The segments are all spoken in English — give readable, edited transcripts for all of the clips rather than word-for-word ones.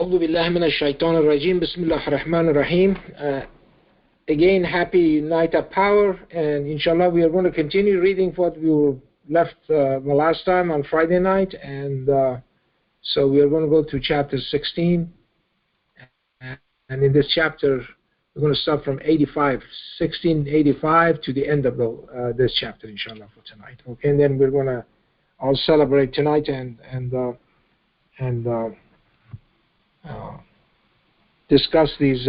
أعوذ بالله من الشيطان الرجيم بسم الله الرحمن الرحيم. Again, happy night of power, and inshallah we are going to continue reading what we were left the last time on Friday night, and so we are going to go to chapter 16, and in this chapter we're going to start from 1685 to the end of this chapter, inshallah, for tonight. Okay, and then we're going to all celebrate tonight and discuss these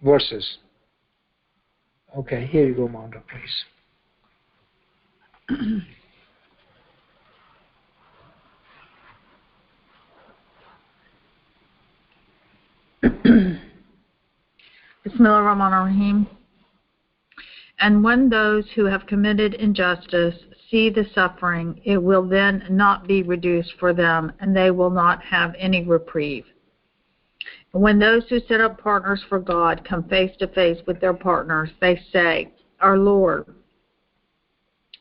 verses. Okay, here you go, Manda, please. Bismillahirrahmanirrahim. And when those who have committed injustice see the suffering, it will then not be reduced for them, and they will not have any reprieve. And when those who set up partners for God come face to face with their partners, they say, "Our Lord,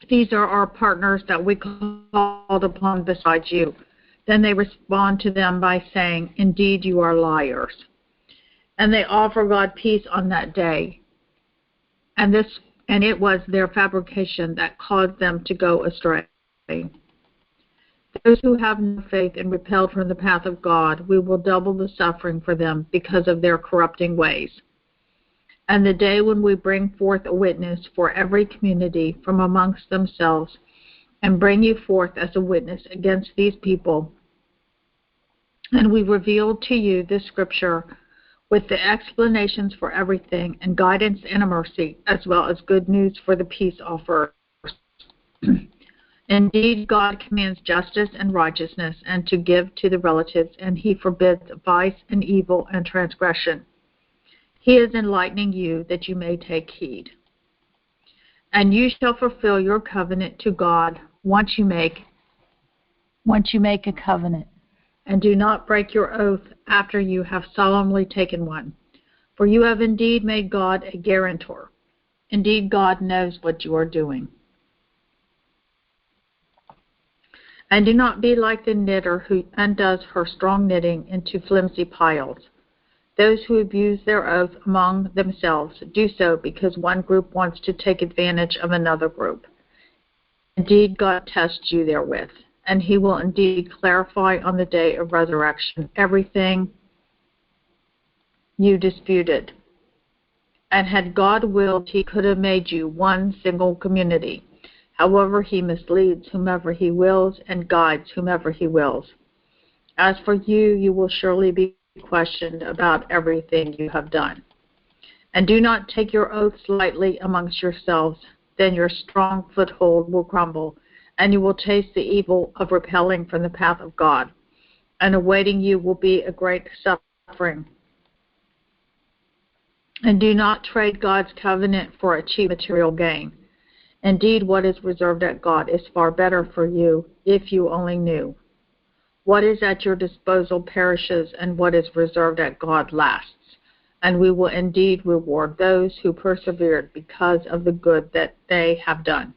these are our partners that we called upon besides you." Then they respond to them by saying, "Indeed, you are liars." And they offer God peace on that day. And it was their fabrication that caused them to go astray. Those who have no faith and repelled from the path of God, we will double the suffering for them because of their corrupting ways. And the day when we bring forth a witness for every community from amongst themselves, and bring you forth as a witness against these people, and we reveal to you this scripture with the explanations for everything, and guidance and a mercy, as well as good news for the peace offerers. Indeed, God commands justice and righteousness, and to give to the relatives, and he forbids vice and evil and transgression. He is enlightening you that you may take heed. And you shall fulfill your covenant to God once you make a covenant. And do not break your oath after you have solemnly taken one. For you have indeed made God a guarantor. Indeed, God knows what you are doing. And do not be like the knitter who undoes her strong knitting into flimsy piles. Those who abuse their oath among themselves do so because one group wants to take advantage of another group. Indeed, God tests you therewith, and he will indeed clarify on the day of resurrection everything you disputed. And had God willed, he could have made you one single community. However, he misleads whomever he wills and guides whomever he wills. As for you, you will surely be questioned about everything you have done. And do not take your oaths lightly amongst yourselves, then your strong foothold will crumble, and you will taste the evil of repelling from the path of God. And awaiting you will be a great suffering. And do not trade God's covenant for a cheap material gain. Indeed, what is reserved at God is far better for you if you only knew. What is at your disposal perishes, and what is reserved at God lasts. And we will indeed reward those who persevered because of the good that they have done.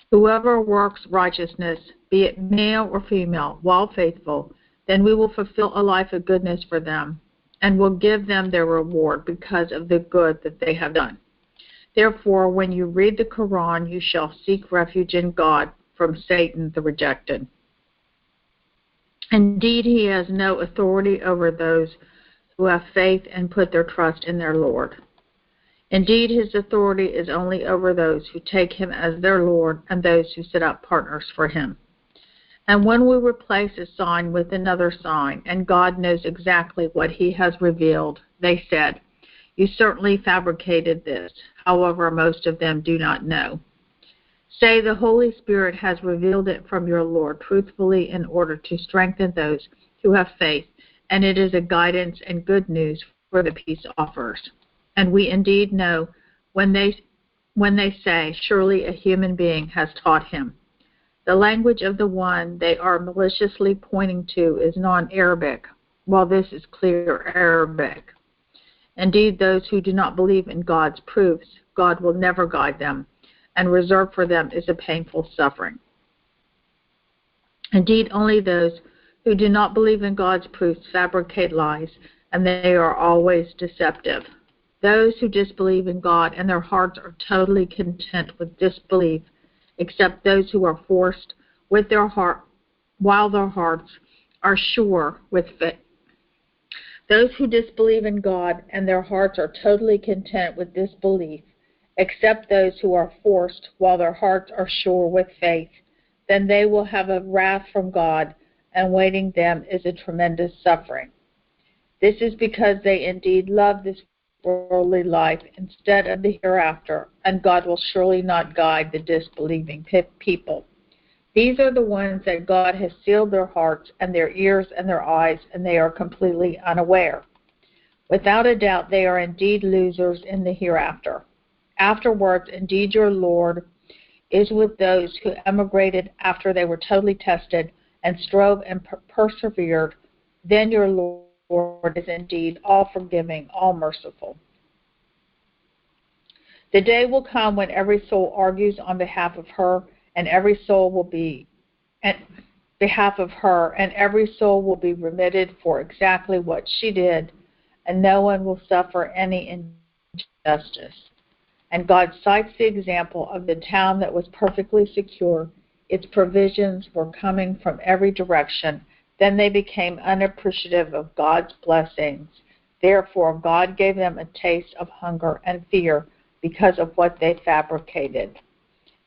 Whoever works righteousness, be it male or female, while faithful, then we will fulfill a life of goodness for them, and will give them their reward because of the good that they have done. Therefore, when you read the Quran, you shall seek refuge in God from Satan the rejected. Indeed, he has no authority over those who have faith and put their trust in their Lord. Indeed, his authority is only over those who take him as their Lord and those who set up partners for him. And when we replace a sign with another sign, and God knows exactly what he has revealed, they said, "You certainly fabricated this." However, most of them do not know. Say, the Holy Spirit has revealed it from your Lord truthfully in order to strengthen those who have faith, and it is a guidance and good news for the peace offerers. And we indeed know when they say, "Surely a human being has taught him." The language of the one they are maliciously pointing to is non-Arabic, while this is clear Arabic. Indeed, those who do not believe in God's proofs, God will never guide them, and reserved for them is a painful suffering. Indeed, only those who do not believe in God's proofs fabricate lies, and they are always deceptive. Those who disbelieve in God and their hearts are totally content with disbelief, except those who are forced with their heart, while their hearts are sure with faith. Those who disbelieve in God and their hearts are totally content with disbelief, except those who are forced while their hearts are sure with faith, then they will have a wrath from God, and waiting them is a tremendous suffering. This is because they indeed love this worldly life instead of the hereafter, and God will surely not guide the disbelieving people. These are the ones that God has sealed their hearts and their ears and their eyes, and they are completely unaware. Without a doubt, they are indeed losers in the hereafter. Afterwards, indeed, your Lord is with those who emigrated after they were totally tested and strove and persevered. Then your Lord is indeed all forgiving, all merciful. The day will come when every soul argues on behalf of her, and every soul will be remitted for exactly what she did, and no one will suffer any injustice. And God cites the example of the town that was perfectly secure. Its provisions were coming from every direction. Then they became unappreciative of God's blessings. Therefore, God gave them a taste of hunger and fear because of what they fabricated.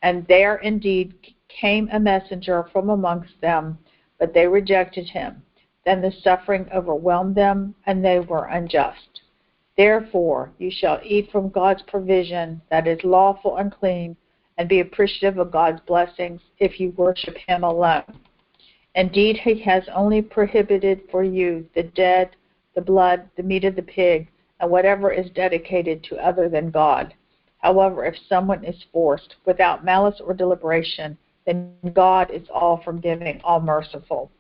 And there indeed came a messenger from amongst them, but they rejected him. Then the suffering overwhelmed them, and they were unjust. Therefore, you shall eat from God's provision that is lawful and clean, and be appreciative of God's blessings if you worship him alone. Indeed, he has only prohibited for you the dead, the blood, the meat of the pig, and whatever is dedicated to other than God. However, if someone is forced without malice or deliberation, then God is all forgiving, all merciful.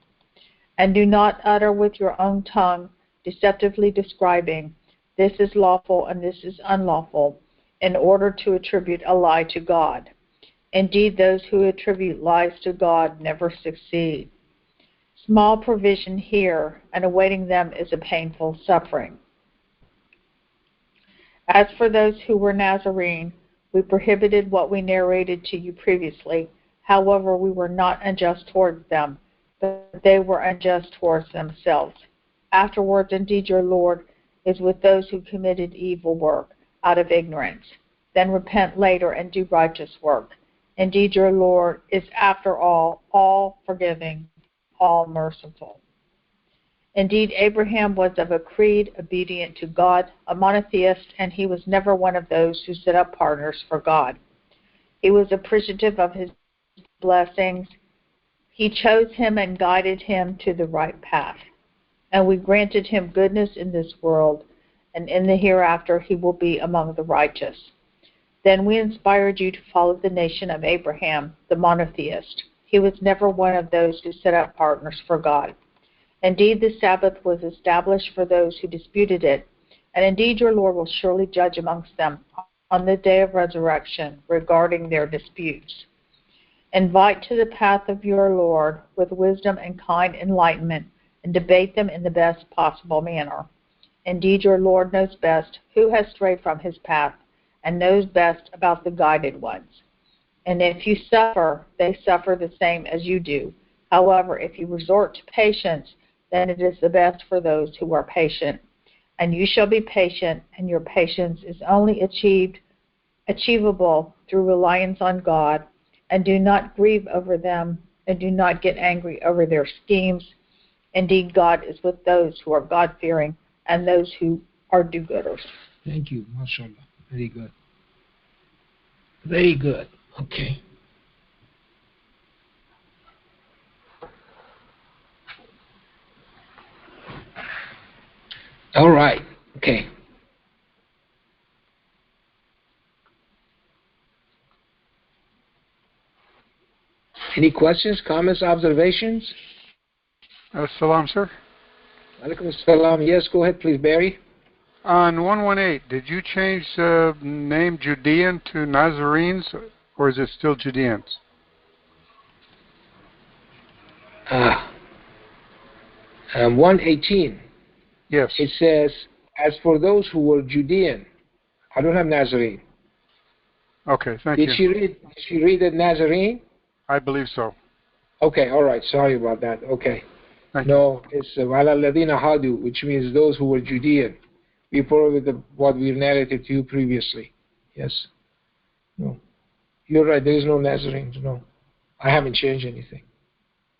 And do not utter with your own tongue, deceptively describing, this is lawful and this is unlawful, in order to attribute a lie to God. Indeed, those who attribute lies to God never succeed. Small provision here, and awaiting them is a painful suffering. As for those who were Nazarene, we prohibited what we narrated to you previously. However, we were not unjust towards them, but they were unjust towards themselves. Afterwards, indeed, your Lord is with those who committed evil work out of ignorance. Then repent later and do righteous work. Indeed, your Lord is, after all forgiving, all merciful. Indeed, Abraham was of a creed obedient to God, a monotheist, and he was never one of those who set up partners for God. He was appreciative of his blessings. He chose him and guided him to the right path. And we granted him goodness in this world, and in the hereafter he will be among the righteous. Then we inspired you to follow the nation of Abraham, the monotheist. He was never one of those who set up partners for God. Indeed, the Sabbath was established for those who disputed it, and indeed your Lord will surely judge amongst them on the day of resurrection regarding their disputes. Invite to the path of your Lord with wisdom and kind enlightenment, and debate them in the best possible manner. Indeed, your Lord knows best who has strayed from his path, and knows best about the guided ones. And if you suffer, they suffer the same as you do. However, if you resort to patience, then it is the best for those who are patient. And you shall be patient, and your patience is only achievable through reliance on God. And do not grieve over them, and do not get angry over their schemes. Indeed, God is with those who are God-fearing and those who are do-gooders. Thank you. MashaAllah. Very good. Very good. Okay. All right. Okay. Any questions, comments, observations? Salam, sir. Alaikum salam. Yes, go ahead, please, Barry. On 118, did you change the name Judean to Nazarenes, or is it still Judeans? 118. Yes. It says, as for those who were Judean, I don't have Nazarene. Okay, thank Did you. Did she read it Nazarene? I believe so. Okay, all right. Sorry about that. Okay. Thank No, it's Wala Ladina Hadu, which means those who were Judean. Before with what we narrated to you previously. Yes. No. You're right. There is no Nazarenes. No. I haven't changed anything.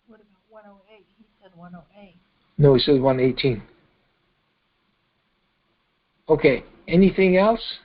What about 108? He said 108. No, it says 118. Okay. Anything else?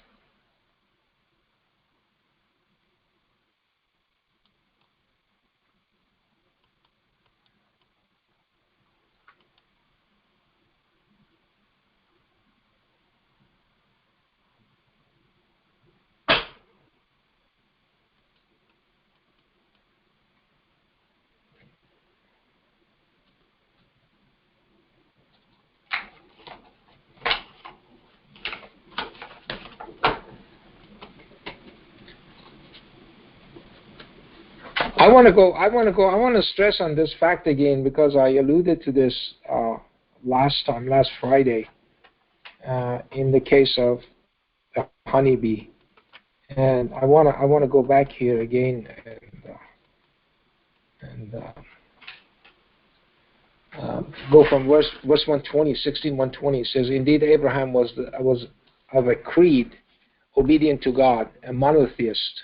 I want to stress on this fact again because I alluded to this last Friday, in the case of the honeybee. And I want to go back here again and go from verse 120, 16:120. It says, indeed, Abraham was of a creed, obedient to God, a monotheist.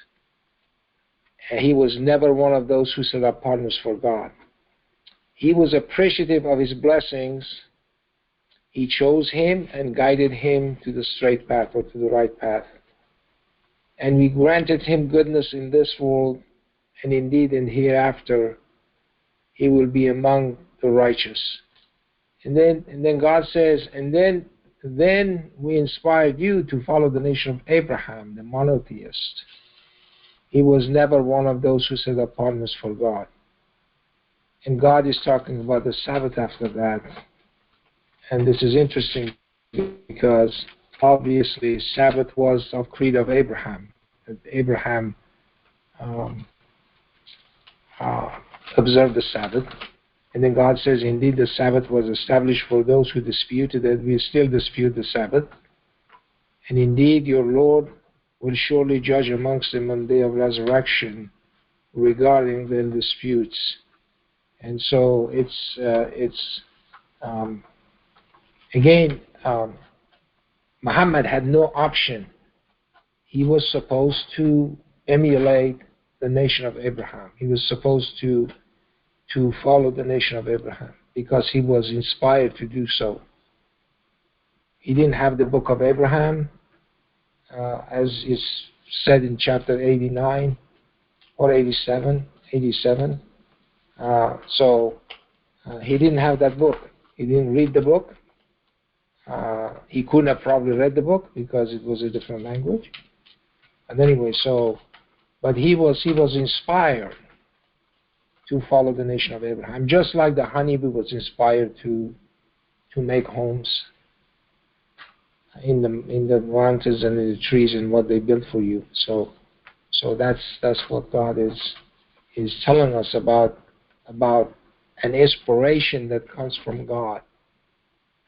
And he was never one of those who set up partners for God. He was appreciative of his blessings. He chose him and guided him to the straight path, or to the right path. And we granted him goodness in this world, and indeed in hereafter he will be among the righteous. And then God says, and then we inspired you to follow the nation of Abraham, the monotheist. He was never one of those who set up partners for God. And God is talking about the Sabbath after that. And this is interesting because obviously Sabbath was of creed of Abraham. Abraham observed the Sabbath. And then God says, indeed, the Sabbath was established for those who disputed it. We still dispute the Sabbath. And indeed, your Lord will surely judge amongst them on the day of resurrection regarding their disputes. And so Muhammad had no option. He was supposed to emulate the nation of Abraham. He was supposed to follow the nation of Abraham because he was inspired to do so. He didn't have the book of Abraham, as is said in chapter 89 or 87. So he didn't have that book. He didn't read the book. He couldn't have probably read the book because it was a different language. And anyway, but he was inspired to follow the nation of Abraham, just like the honeybee was inspired to make homes in the mountains and in the trees and what they built for you. So that's what God is telling us about an inspiration that comes from God.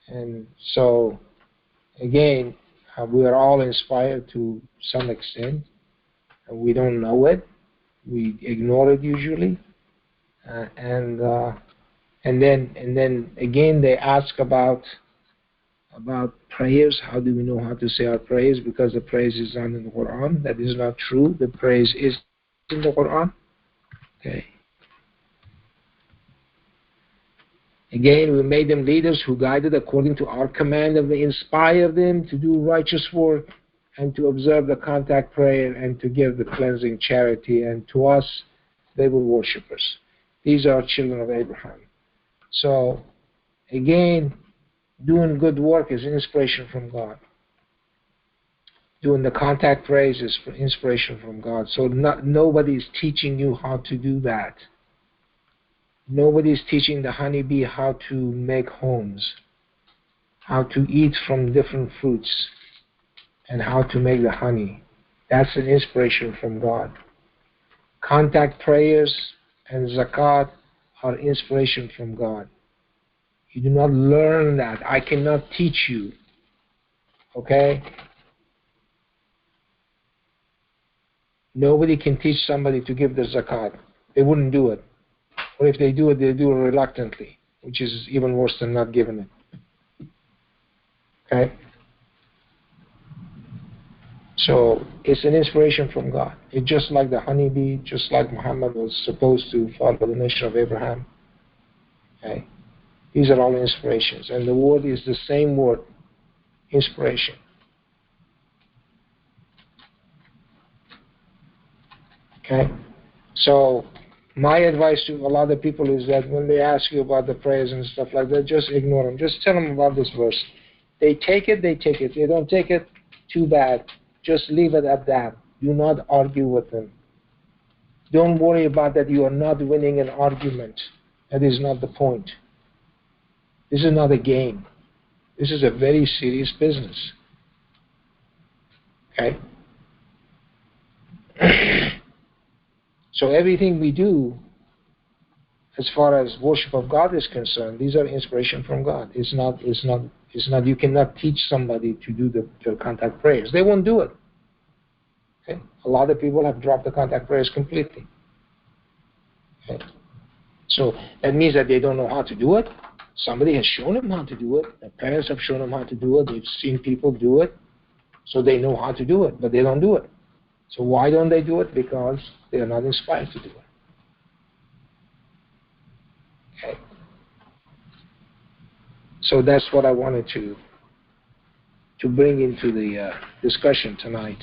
And so again, we are all inspired to some extent, and we don't know it. We ignore it usually, and then again they ask about prayers. How do we know how to say our prayers? Because the praise is not in the Quran. That is not true. The praise is in the Quran. Okay. Again, we made them leaders who guided according to our command, and we inspired them to do righteous work and to observe the contact prayer and to give the cleansing charity. And to us, they were worshippers. These are children of Abraham. So, again, doing good work is inspiration from God. Doing the contact praise is inspiration from God. So nobody is teaching you how to do that. Nobody is teaching the honeybee how to make homes, how to eat from different fruits, and how to make the honey. That's an inspiration from God. Contact prayers and zakat are inspiration from God. You do not learn that. I cannot teach you. Okay? Nobody can teach somebody to give the zakat. They wouldn't do it. Or if they do it, they do it reluctantly, which is even worse than not giving it. Okay? So it's an inspiration from God. It's just like the honeybee, just like Muhammad was supposed to follow the nation of Abraham. Okay? These are all inspirations. And the word is the same word, inspiration. Okay? So my advice to a lot of people is that when they ask you about the prayers and stuff like that, just ignore them. Just tell them about this verse. They take it, they take it. They don't take it, too bad. Just leave it at that. Do not argue with them. Don't worry about that you are not winning an argument. That is not the point. This is not a game. This is a very serious business. Okay? So everything we do, as far as worship of God is concerned, these are inspiration from God. It's not. You cannot teach somebody to do the contact prayers. They won't do it. Okay? A lot of people have dropped the contact prayers completely. Okay? So that means that they don't know how to do it. Somebody has shown them how to do it. Their parents have shown them how to do it. They've seen people do it. So they know how to do it, but they don't do it. So why don't they do it? Because they are not inspired to do it. Okay. So that's what I wanted to bring into the discussion tonight.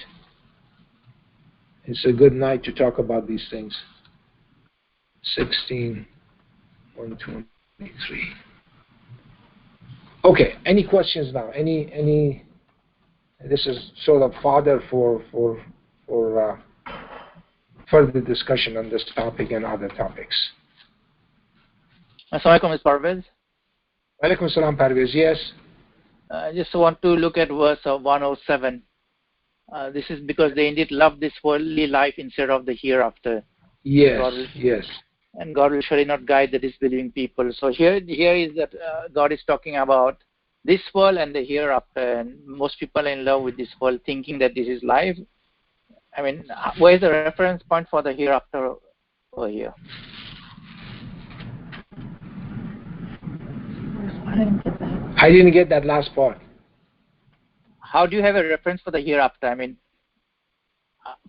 It's a good night to talk about these things. 16:123. Okay. Any questions now? Any? This is sort of fodder for further discussion on this topic and other topics. Assalamualaikum, Ms. Parvez. Walaikum salam, Parvez. Yes. I just want to look at verse 107. This is because they indeed love this worldly life instead of the hereafter. Yes. Yes. And God will surely not guide the disbelieving people. So here is that God is talking about this world and the hereafter. And most people are in love with this world, thinking that this is life. I mean, where is the reference point for the hereafter over here? I didn't get that last part. How do you have a reference for the hereafter? I mean,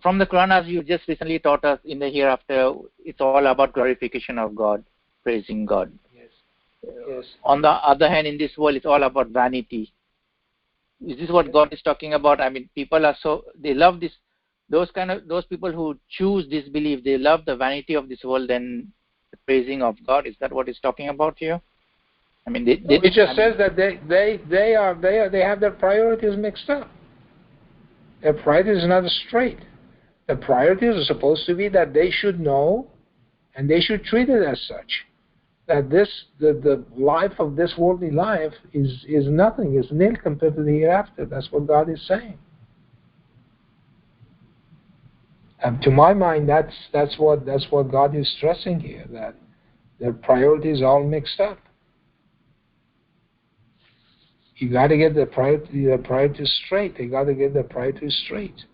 from the Quran, as you just recently taught us, in the hereafter, it's all about glorification of God, praising God. Yes. Yes. On the other hand, in this world, it's all about vanity. Is this what God is talking about? I mean, people are they love this. Those people who choose disbelief, they love the vanity of this world and the praising of God. Is that what it's talking about here? I mean, it just says that they have their priorities mixed up. Their priorities are not straight. The priorities are supposed to be that they should know, and they should treat it as such. That the life of this worldly life is nothing, is nil compared to the hereafter. That's what God is saying. And to my mind, that's what God is stressing here. That their priorities are all mixed up. You got to get the priorities straight. They got to get the priorities straight.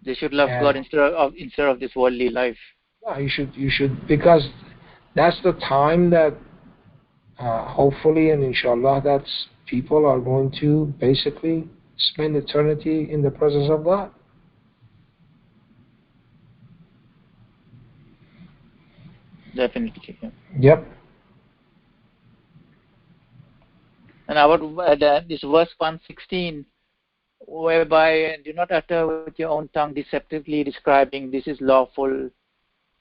They should love God instead of this worldly life. Yeah, you should, because that's the time that hopefully and inshallah that's people are going to basically spend eternity in the presence of God. Definitely. Yeah. Yep. And about this verse 116, whereby do not utter with your own tongue deceptively describing this is lawful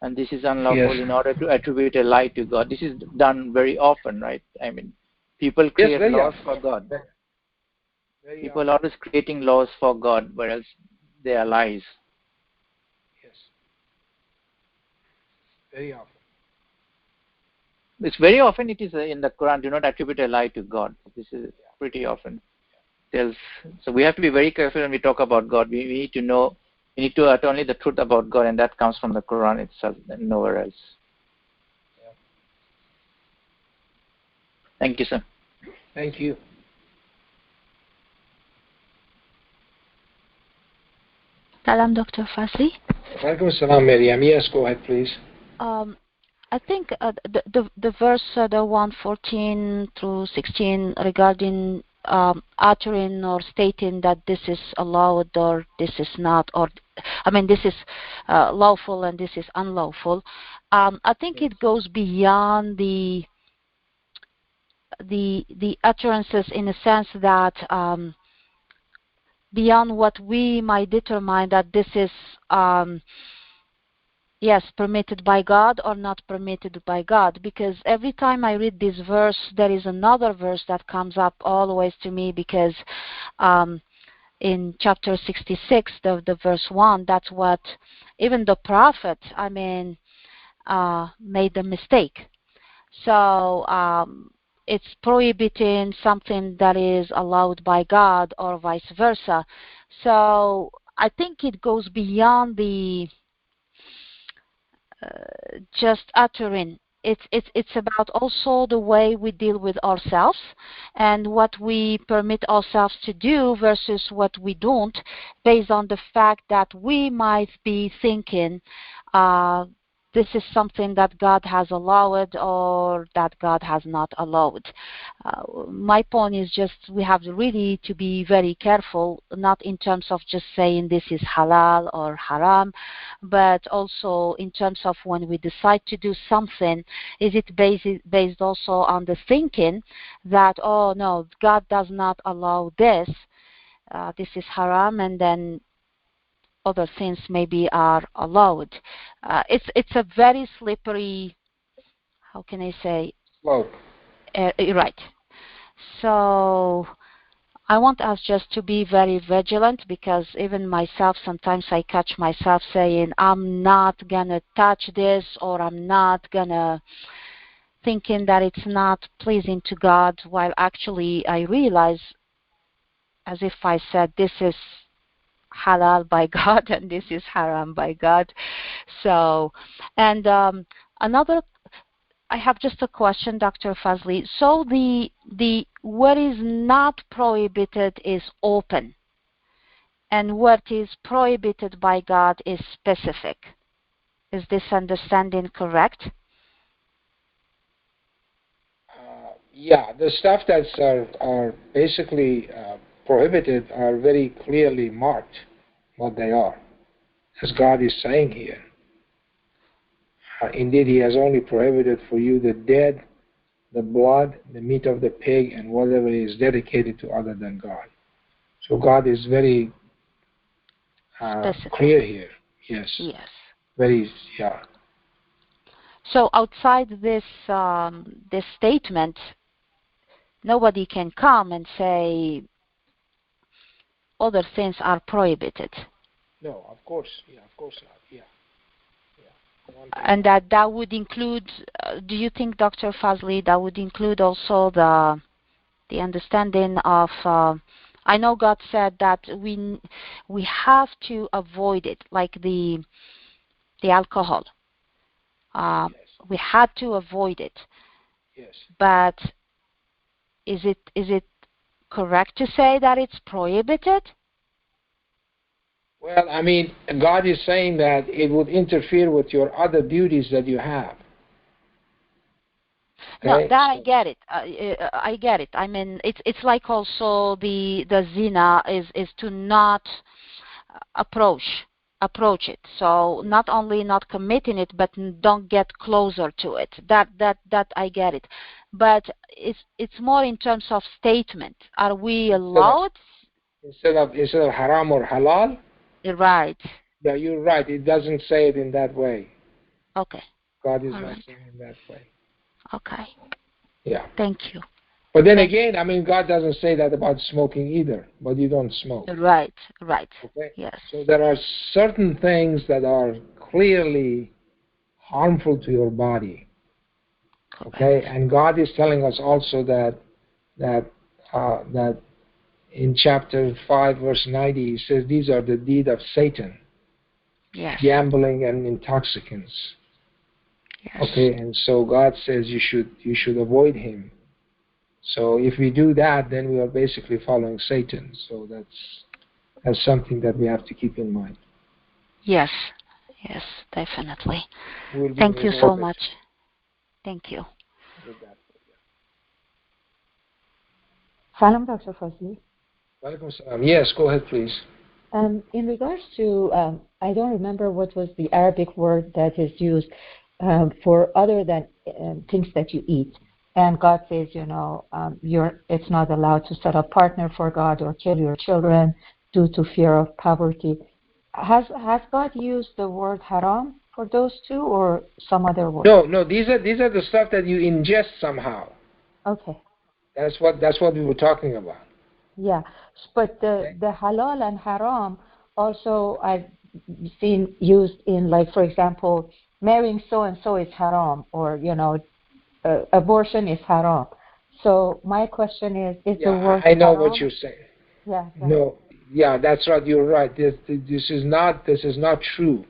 and this is unlawful, in order to attribute a lie to God. This is done very often, right? I mean, people create laws for God. People are always creating laws for God, whereas they are lies. Yes. Very often. It's very often it is in the Quran, do not attribute a lie to God. This is pretty often. So we have to be very careful when we talk about God. We need to know, we need to utter only the truth about God, and that comes from the Quran itself and nowhere else. Thank you, sir. Thank you. Salam, Dr. Fazely. Welcome, salam, Miriam. Yes, go ahead, please. I think the verse, the 114 through 16, regarding uttering or stating that this is allowed or this is not, or I mean this is lawful and this is unlawful. I think it goes beyond the utterances, in a sense that beyond what we might determine that this is yes, permitted by God or not permitted by God. Because every time I read this verse, there is another verse that comes up always to me, because in chapter 66, the verse 1, that's what even the prophet, made the mistake. So it's prohibiting something that is allowed by God or vice versa. So I think it goes beyond the just uttering. It's about also the way we deal with ourselves and what we permit ourselves to do versus what we don't, based on the fact that we might be thinking this is something that God has allowed or that God has not allowed. My point is just we have really to be very careful, not in terms of just saying this is halal or haram, but also in terms of when we decide to do something, is it based also on the thinking that, oh no, God does not allow this, this is haram, and then other things maybe are allowed. It's a very slippery, how can I say? Slope. Right. So I want us just to be very vigilant, because even myself, sometimes I catch myself saying, I'm not going to touch this, or I'm not going to, thinking that it's not pleasing to God, while actually I realize, as if I said, this is halal by God and this is haram by God. So, and another, I have just a question, Dr. Fazely. So the what is not prohibited is open, and what is prohibited by God is specific. Is this understanding correct? Yeah, the stuff that's are basically prohibited are very clearly marked what they are, as God is saying here. Indeed, He has only prohibited for you the dead, the blood, the meat of the pig, and whatever is dedicated to other than God. So God is very clear here. Yes. Yes. Very, yeah. So outside this this statement, nobody can come and say other things are prohibited. No, of course. Yeah, of course not. Yeah. And that would include, do you think, Dr. Fazely, that would include also the understanding of, I know God said that we have to avoid it, like the alcohol. Yes. We had to avoid it. Yes. But is it correct to say that it's prohibited? Well, I mean, God is saying that it would interfere with your other duties that you have. Okay? No, that I get it. I get it. I mean, it's like also the zina is to not approach it. So not only not committing it, but don't get closer to it. That I get it. But it's more in terms of statement. Are we allowed? Instead of haram or halal? Right. Yeah, you're right. It doesn't say it in that way. Okay. God is not saying it in that way. Okay. Yeah. Thank you. But then again, I mean, God doesn't say that about smoking either, but you don't smoke. Right. Okay? Yes. So there are certain things that are clearly harmful to your body. Correct. Okay? And God is telling us also that in chapter 5, verse 90, He says, these are the deed of Satan. Yes. Gambling and intoxicants. Yes. Okay, and so God says you should avoid him. So if we do that, then we are basically following Satan. So that's something that we have to keep in mind. Yes, yes, definitely. We'll Thank you so much. Thank you. Salam, Dr. Fazely. Walaikum salam. Yes, go ahead, please. In regards to, I don't remember what was the Arabic word that is used for other than things that you eat. And God says, it's not allowed to set a partner for God or kill your children due to fear of poverty. Has God used the word haram for those two or some other word? No. These are the stuff that you ingest somehow. Okay. That's what we were talking about. Yeah, but the halal and haram also I've seen used in, like, for example, marrying so and so is haram, or abortion is haram. So my question is the word I know haram? what you're saying. Yeah. No. Yeah, that's right. You're right. This is not true.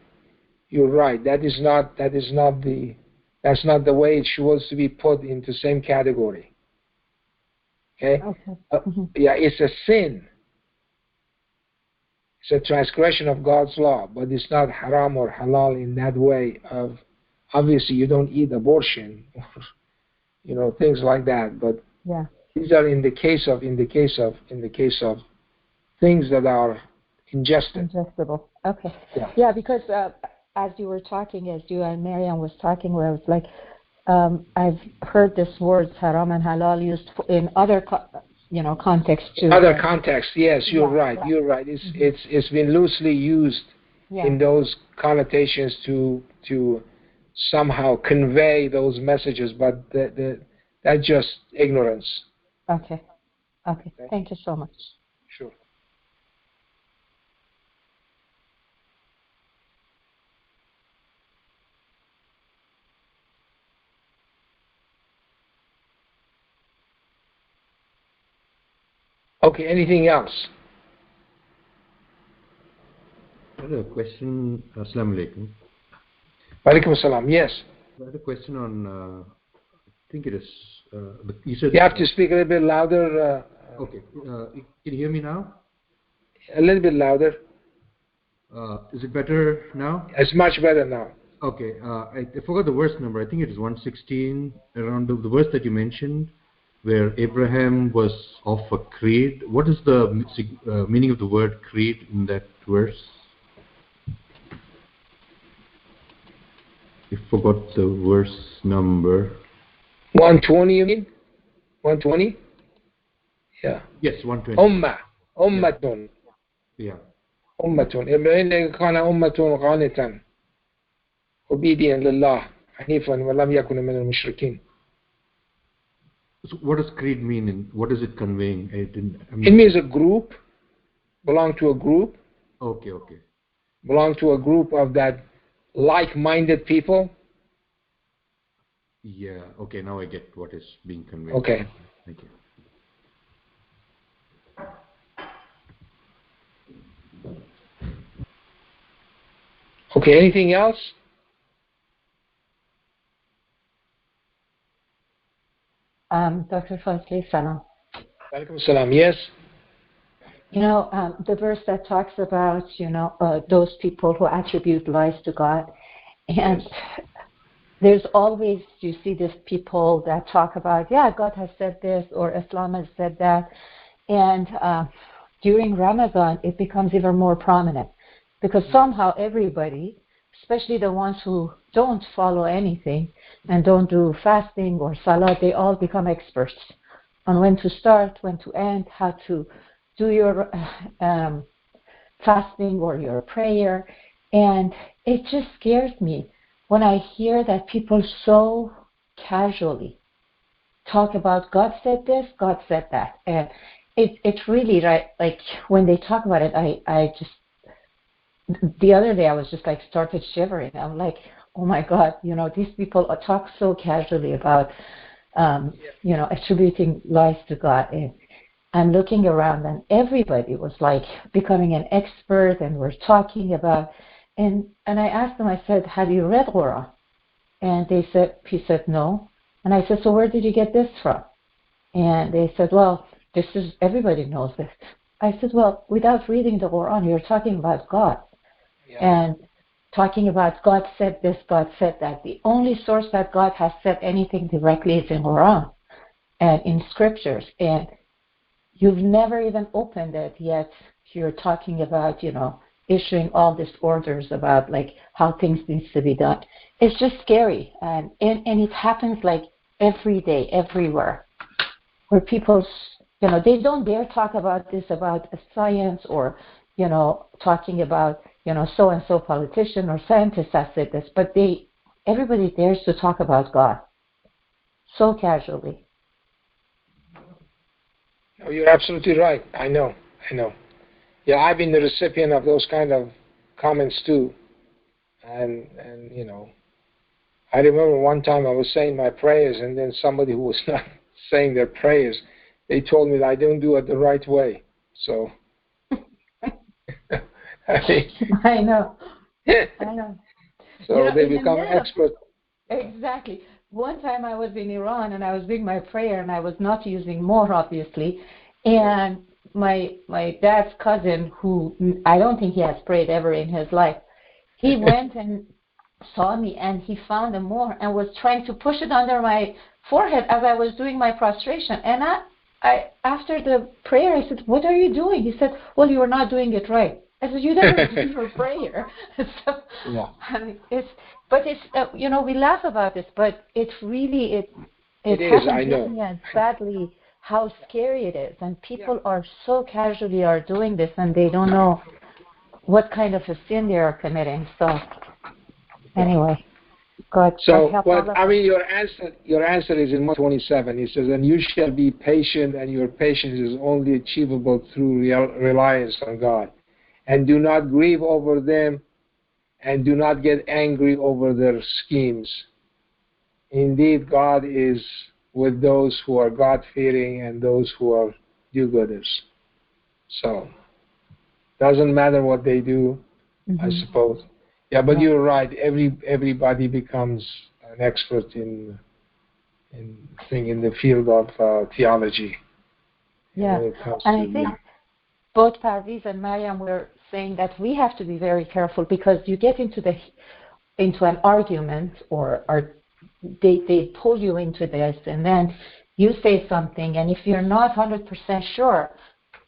You're right. That's not the way it was to be put into the same category. Okay. Yeah, it's a sin. It's a transgression of God's law, but it's not haram or halal in that way. Of obviously you don't eat abortion, or things like that. But these are in the case of things that are ingestible. Okay. Yeah, because as you were talking, as you and Mariam was talking, where I was like, I've heard this word haram and halal used in other contexts too. Other contexts, yes, you're right. You're right. It's been loosely used in those connotations to somehow convey those messages, but that's just ignorance. Okay. Thank you so much. Sure. Okay, anything else? I had a question. Assalamu alaikum. Walaikum assalam. Yes. I had a question on, I think it is, you said... You have to speak a little bit louder. Okay. Can you hear me now? A little bit louder. Is it better now? It's much better now. Okay. I forgot the verse number. I think it is 116, around the verse that you mentioned, where Abraham was of a creed. What is the meaning of the word creed in that verse? I forgot the verse number. 120, you mean? 120? Yeah. Yes, 120. Ummatun. Yeah. Ummatun. إِنَّ كَانَ أُمَّةٌ قَانِتًا عُبِيدًا لِلَّهِ حَنِيفًا وَلَمْ يَكُنْ مِنَ الْمُشْرِكِينَ. So what does creed mean and what is it conveying? It means a group, belong to a group. Okay. Belong to a group of that like-minded people. Yeah, okay, now I get what is being conveyed. Okay. Thank you. Okay, anything else? Dr. Fazely, salam. Walaikum salam. Yes. The verse that talks about, those people who attribute lies to God. And there's always, you see these people that talk about, God has said this or Islam has said that. And during Ramadan, it becomes even more prominent because somehow everybody, especially the ones who don't follow anything and don't do fasting or salah, they all become experts on when to start, when to end, how to do your fasting or your prayer. And it just scares me when I hear that people so casually talk about God said this, God said that. And it's really right, like when they talk about it, I just, the other day I was just like started shivering. I'm like, oh my God, these people talk so casually about, attributing lies to God. And I'm looking around and everybody was like becoming an expert and we're talking about, and I asked them, I said, have you read Quran? And he said, no. And I said, so where did you get this from? And they said, well, everybody knows this. I said, well, without reading the Quran, you're talking about God. And talking about God said this, God said that. The only source that God has said anything directly is in Quran and in scriptures. And you've never even opened it yet. You're talking about, issuing all these orders about like how things needs to be done. It's just scary. And it happens like every day, everywhere, where people, they don't dare talk about this, about science or, talking about, so-and-so politician or scientist has said this, but everybody dares to talk about God so casually. Oh, you're absolutely right. I know. Yeah, I've been the recipient of those kind of comments too. And I remember one time I was saying my prayers, and then somebody who was not saying their prayers, they told me that I don't do it the right way. So, I know. So they become experts. Exactly. One time I was in Iran and I was doing my prayer and I was not using more, obviously. And my dad's cousin, who I don't think he has prayed ever in his life, he went and saw me and he found a more and was trying to push it under my forehead as I was doing my prostration. And I after the prayer, I said, "What are you doing?" He said, "Well, you are not doing it right." I said, "You never do your prayer." So, I mean, we laugh about this, but it's really it is. I know. And sadly, how scary it is, and people are so casually are doing this, and they don't know what kind of a sin they are committing. So, anyway, God. So, help your answer is in 127. He says, "And you shall be patient, and your patience is only achievable through reliance on God. And do not grieve over them, and do not get angry over their schemes. Indeed, God is with those who are God-fearing and those who are do-gooders." So, doesn't matter what they do, I suppose. Yeah, but you're right. Everybody becomes an expert in the field of theology. Yeah, and I think both Parviz and Mariam were saying that we have to be very careful because you get into an argument or they pull you into this, and then you say something, and if you're not 100% sure,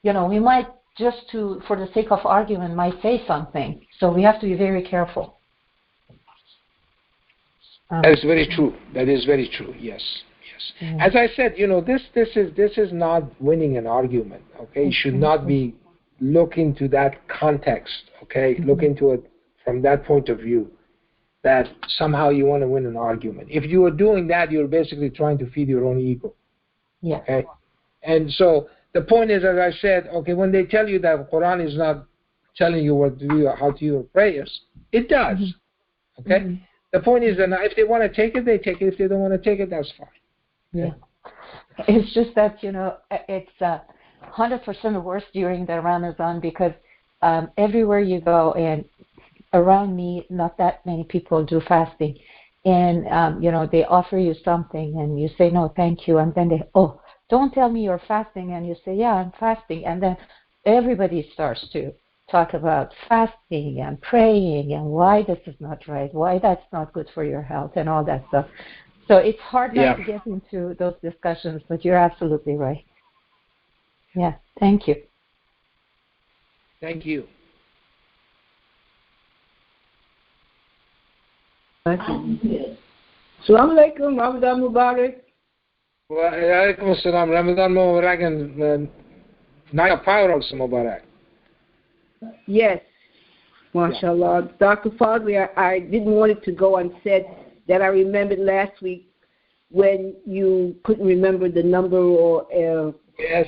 we might for the sake of argument, might say something. So we have to be very careful. That's very true. That is very true. Yes. As I said, this is not winning an argument. Okay, you should not be look into that context. Okay, look into it from that point of view. That somehow you want to win an argument. If you are doing that, you're basically trying to feed your own ego. Yeah. Okay, and so the point is, as I said, okay, when they tell you that the Quran is not telling you what to do or how to do your prayers, it does. Okay? The point is that if they want to take it, they take it. If they don't want to take it, that's fine. Yeah. It's just that, it's 100% worse during the Ramadan because everywhere you go, and around me, not that many people do fasting. And, they offer you something and you say, no, thank you. And then they, don't tell me you're fasting. And you say, yeah, I'm fasting. And then everybody starts to talk about fasting and praying and why this is not right, why that's not good for your health and all that stuff. So it's hard not to get into those discussions, but you're absolutely right. Yeah, thank you. Thank you. Assalamu alaikum, Ramadan Mubarak. Wa alaikum assalam, Ramadan Mubarak, and Naya Power also Mubarak. Yes, mashallah. Dr. Fazely, I didn't want it to go unsaid that I remembered last week when you couldn't remember the number or yes.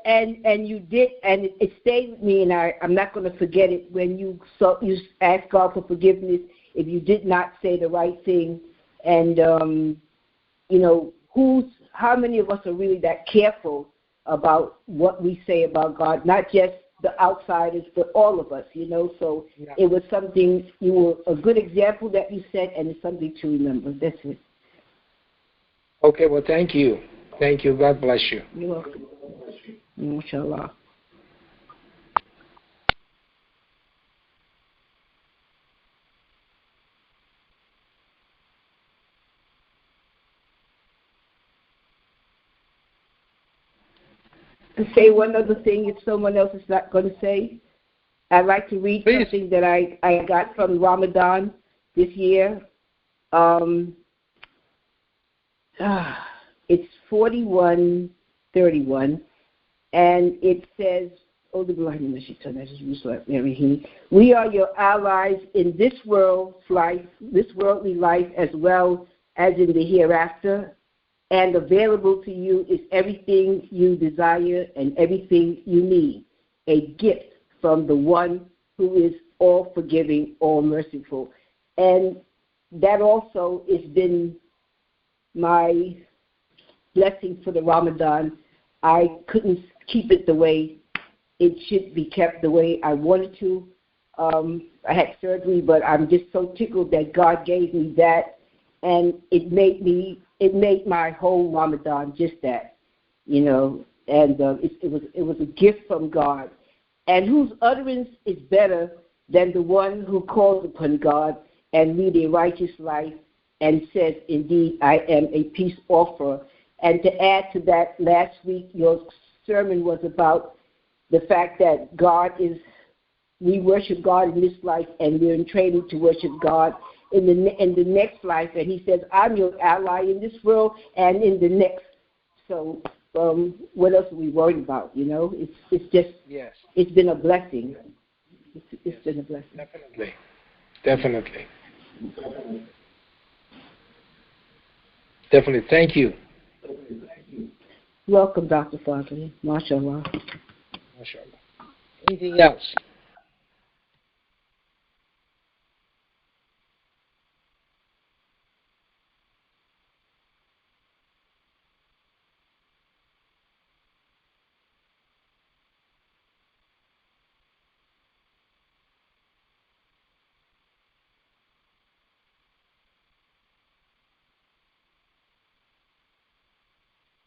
And you did, and it stayed with me, and I'm not going to forget it when you asked God for forgiveness if you did not say the right thing, and how many of us are really that careful about what we say about God, not just the outsiders, but all of us, So it was something, you were a good example that you set, and it's something to remember. That's it. Okay, well, thank you. Thank you. God bless you. You're welcome. MashaAllah. And say one other thing if someone else is not going to say. I'd like to read Please. something that I got from Ramadan this year. It's 41:31, and it says, we are your allies in this worldly life as well as in the hereafter, and available to you is everything you desire and everything you need, a gift from the one who is all forgiving, all merciful. And that also has been my blessing for the Ramadan. I couldn't keep it the way it should be kept, the way I wanted to. I had surgery, but I'm just so tickled that God gave me that, and it made my whole Ramadan just that, you know. And it was a gift from God, and whose utterance is better than the one who calls upon God and lead a righteous life and says, indeed, I am a peace offerer. And to add to that, last week your sermon was about the fact that we worship God in this life, and we're in training to worship God in the next life. And he says, I'm your ally in this world and in the next. So what else are we worried about? You know, it's just, yes. It's been a blessing. It's been a blessing. Definitely. Thank you. Welcome, Dr. Fazely. MashaAllah. Anything else?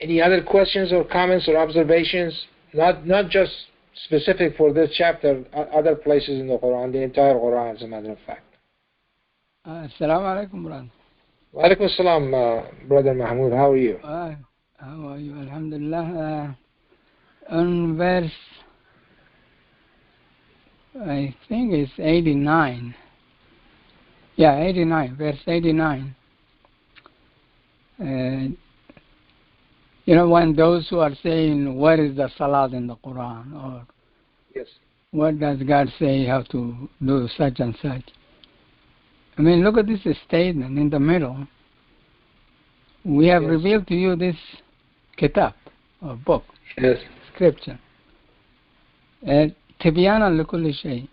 Any other questions or comments or observations? Not just specific for this chapter, other places in the Quran, the entire Quran, as a matter of fact. Assalamu alaikum, brother. Wa alaikum assalam, Brother Mahmoud. How are you? How are you? Alhamdulillah. On verse, I think it's 89. Yeah, 89, verse 89. You know, when those who are saying, where is the salat in the Quran? Or yes, what does God say how to do such and such? I mean, look at this statement in the middle. We have revealed to you this kitab, or book, scripture. Tibyana likulli shay.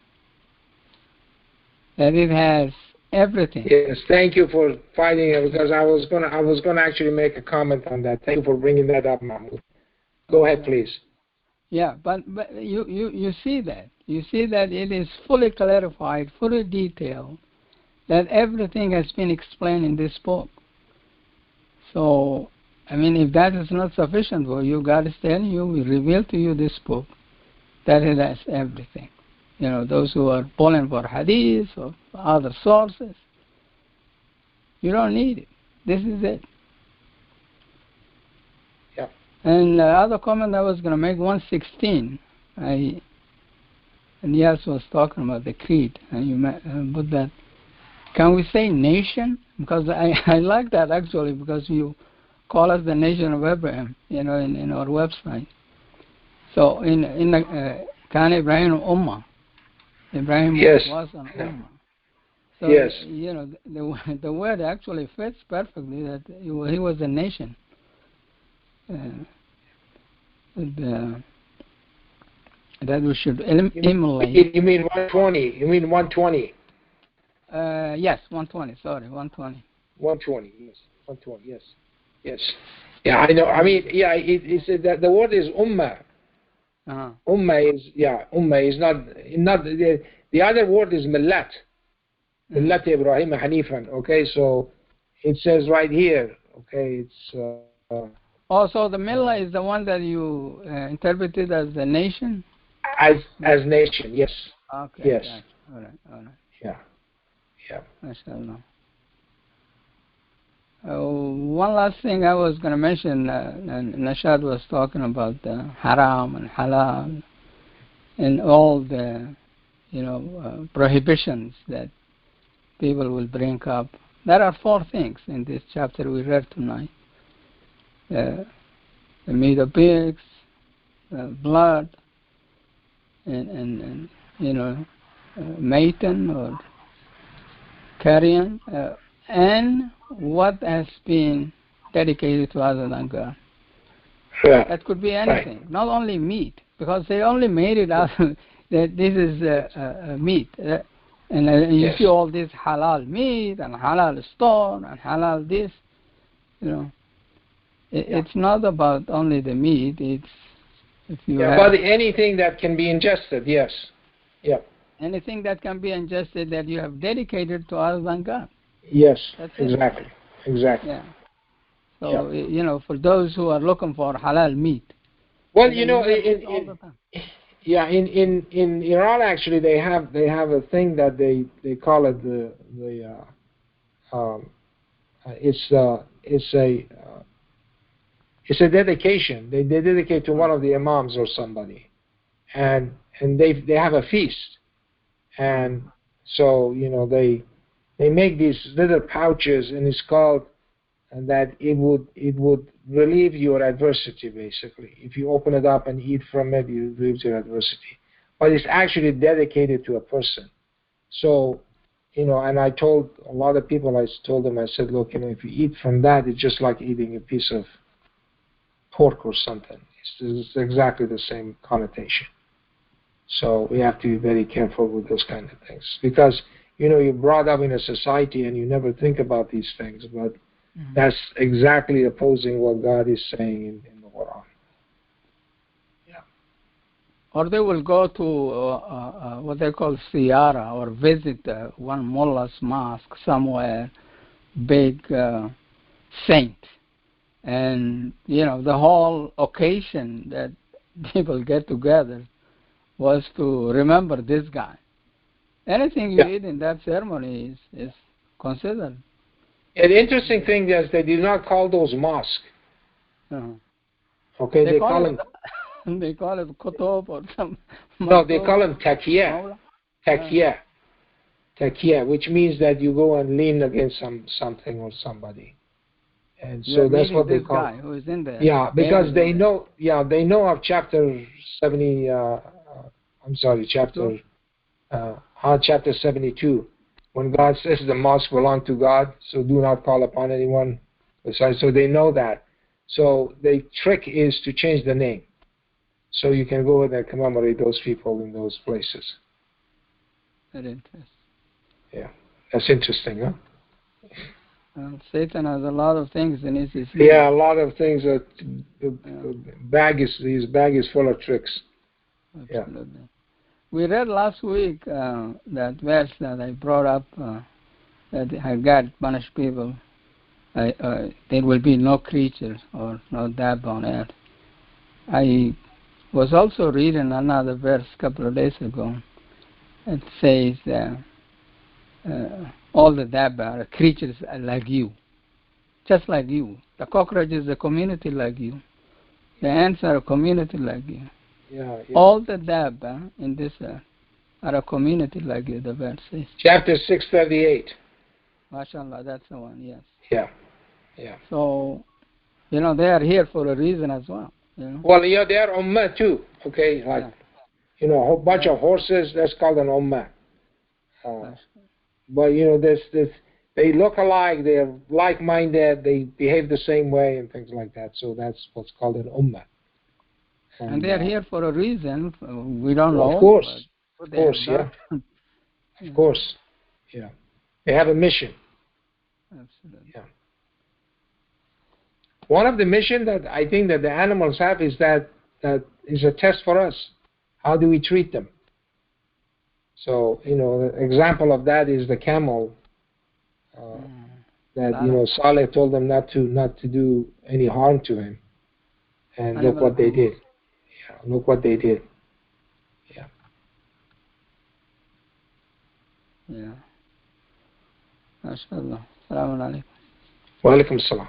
That it has everything. Yes, thank you for fighting it, because I was gonna actually make a comment on that. Thank you for bringing that up, Mahmoud. Go ahead, please. Yeah, but you see that. You see that it is fully clarified, fully detailed, that everything has been explained in this book. So, I mean, if that is not sufficient for you, God is telling you, we reveal to you this book, that it has everything. You know, those who are pulling for hadith or other sources, you don't need it. This is it. Yeah. And the other comment I was going to make, 116, and Yas was talking about the creed, and you put that. Can we say nation? Because I like that actually, because you call us the nation of Abraham, you know, in our website. So in the Khan Ibrahim Ummah, Ibrahim was an Ummah. So, you know, the word actually fits perfectly that he was a nation. That we should emulate. You mean 120? You mean 120? Yes, 120. Sorry, 120. 120. Yes, 120. Yes, yes. Yeah, I know. I mean, yeah. It's that the word is ummah. Ummah is not the other word is millat. Millat Ibrahim Hanifan. Okay, so it says right here, Okay, it's Also, the millah is the one that you interpreted as the nation? as nation, yes. Okay, yes. gotcha. All right. Yeah. MashaAllah. One last thing I was going to mention, Nashad was talking about haram and halal and all the, prohibitions that people will bring up. There are 4 things in this chapter we read tonight. The meat of pigs, blood, and mating or carrion, and what has been dedicated to other than God. Yeah. That could be anything, not only meat, because they only made it out that this is meat. And you see all this halal meat and halal stone and halal this, It's not about only the meat. It's if you but anything that can be ingested, yes. Yeah. Anything that can be ingested that you have dedicated to other than God. Yes, that's exactly. it. Exactly. Yeah. So, for those who are looking for halal meat. Well, in Iran actually they have a thing that they call it it's a dedication. They dedicate to one of the imams or somebody, and they have a feast, and so they make these little pouches, and it's called, and that it would relieve your adversity, basically. If you open it up and eat from it, it relieves your adversity. But it's actually dedicated to a person. So, and I told a lot of people, I said, look, if you eat from that, it's just like eating a piece of pork or something. It's exactly the same connotation. So we have to be very careful with those kind of things. Because, you're brought up in a society and you never think about these things, but that's exactly opposing what God is saying in the Quran. Yeah. Or they will go to what they call ziyara, or visit one mullah's mosque somewhere, big saint. And, the whole occasion that people get together was to remember this guy. Anything you eat in that ceremony is considered. And the interesting thing is they do not call those mosques. Okay, they call them. They call it kutub or some. No, they call them taqiyya. Taqiyya, which means that you go and lean against something or somebody. And so that's what they call. Guy who is in there. Yeah, because they know. Yeah, they know of chapter 70. Chapter 72, when God says the mosque belongs to God, so do not call upon anyone besides. So they know that. So the trick is to change the name, so you can go and commemorate those people in those places. Very interesting. Yeah, that's interesting, huh? Satan has a lot of things in his sleeve. Yeah, a lot of things. His bag is full of tricks. Absolutely. Yeah. We read last week that verse that I brought up, that God punished people. There will be no creature or no dab on earth. I was also reading another verse a couple of days ago. It says, all the dabba are creatures like you, just like you. The cockroach is a community like you. The ants are a community like you. Yeah. All the dabba in this earth are a community like you, the verse says. Chapter 638. MashaAllah, that's the one, yes. Yeah. So, they are here for a reason as well. Well, they are ummah too, okay? Like, a whole bunch of horses, that's called an ummah. But, they look alike, they're like-minded, they behave the same way and things like that. So that's what's called an ummah. And they're here for a reason. We don't know. Of course. Of course. Yeah. They have a mission. Absolutely. Yeah. One of the mission that I think that the animals have is that is a test for us. How do we treat them? So, the example of that is the camel. that Saleh told them not to do any harm to him, and look what they did. Yeah, look what they did. Yeah. Yeah. MashaAllah. Assalamu alaikum. Wa alaikum salam.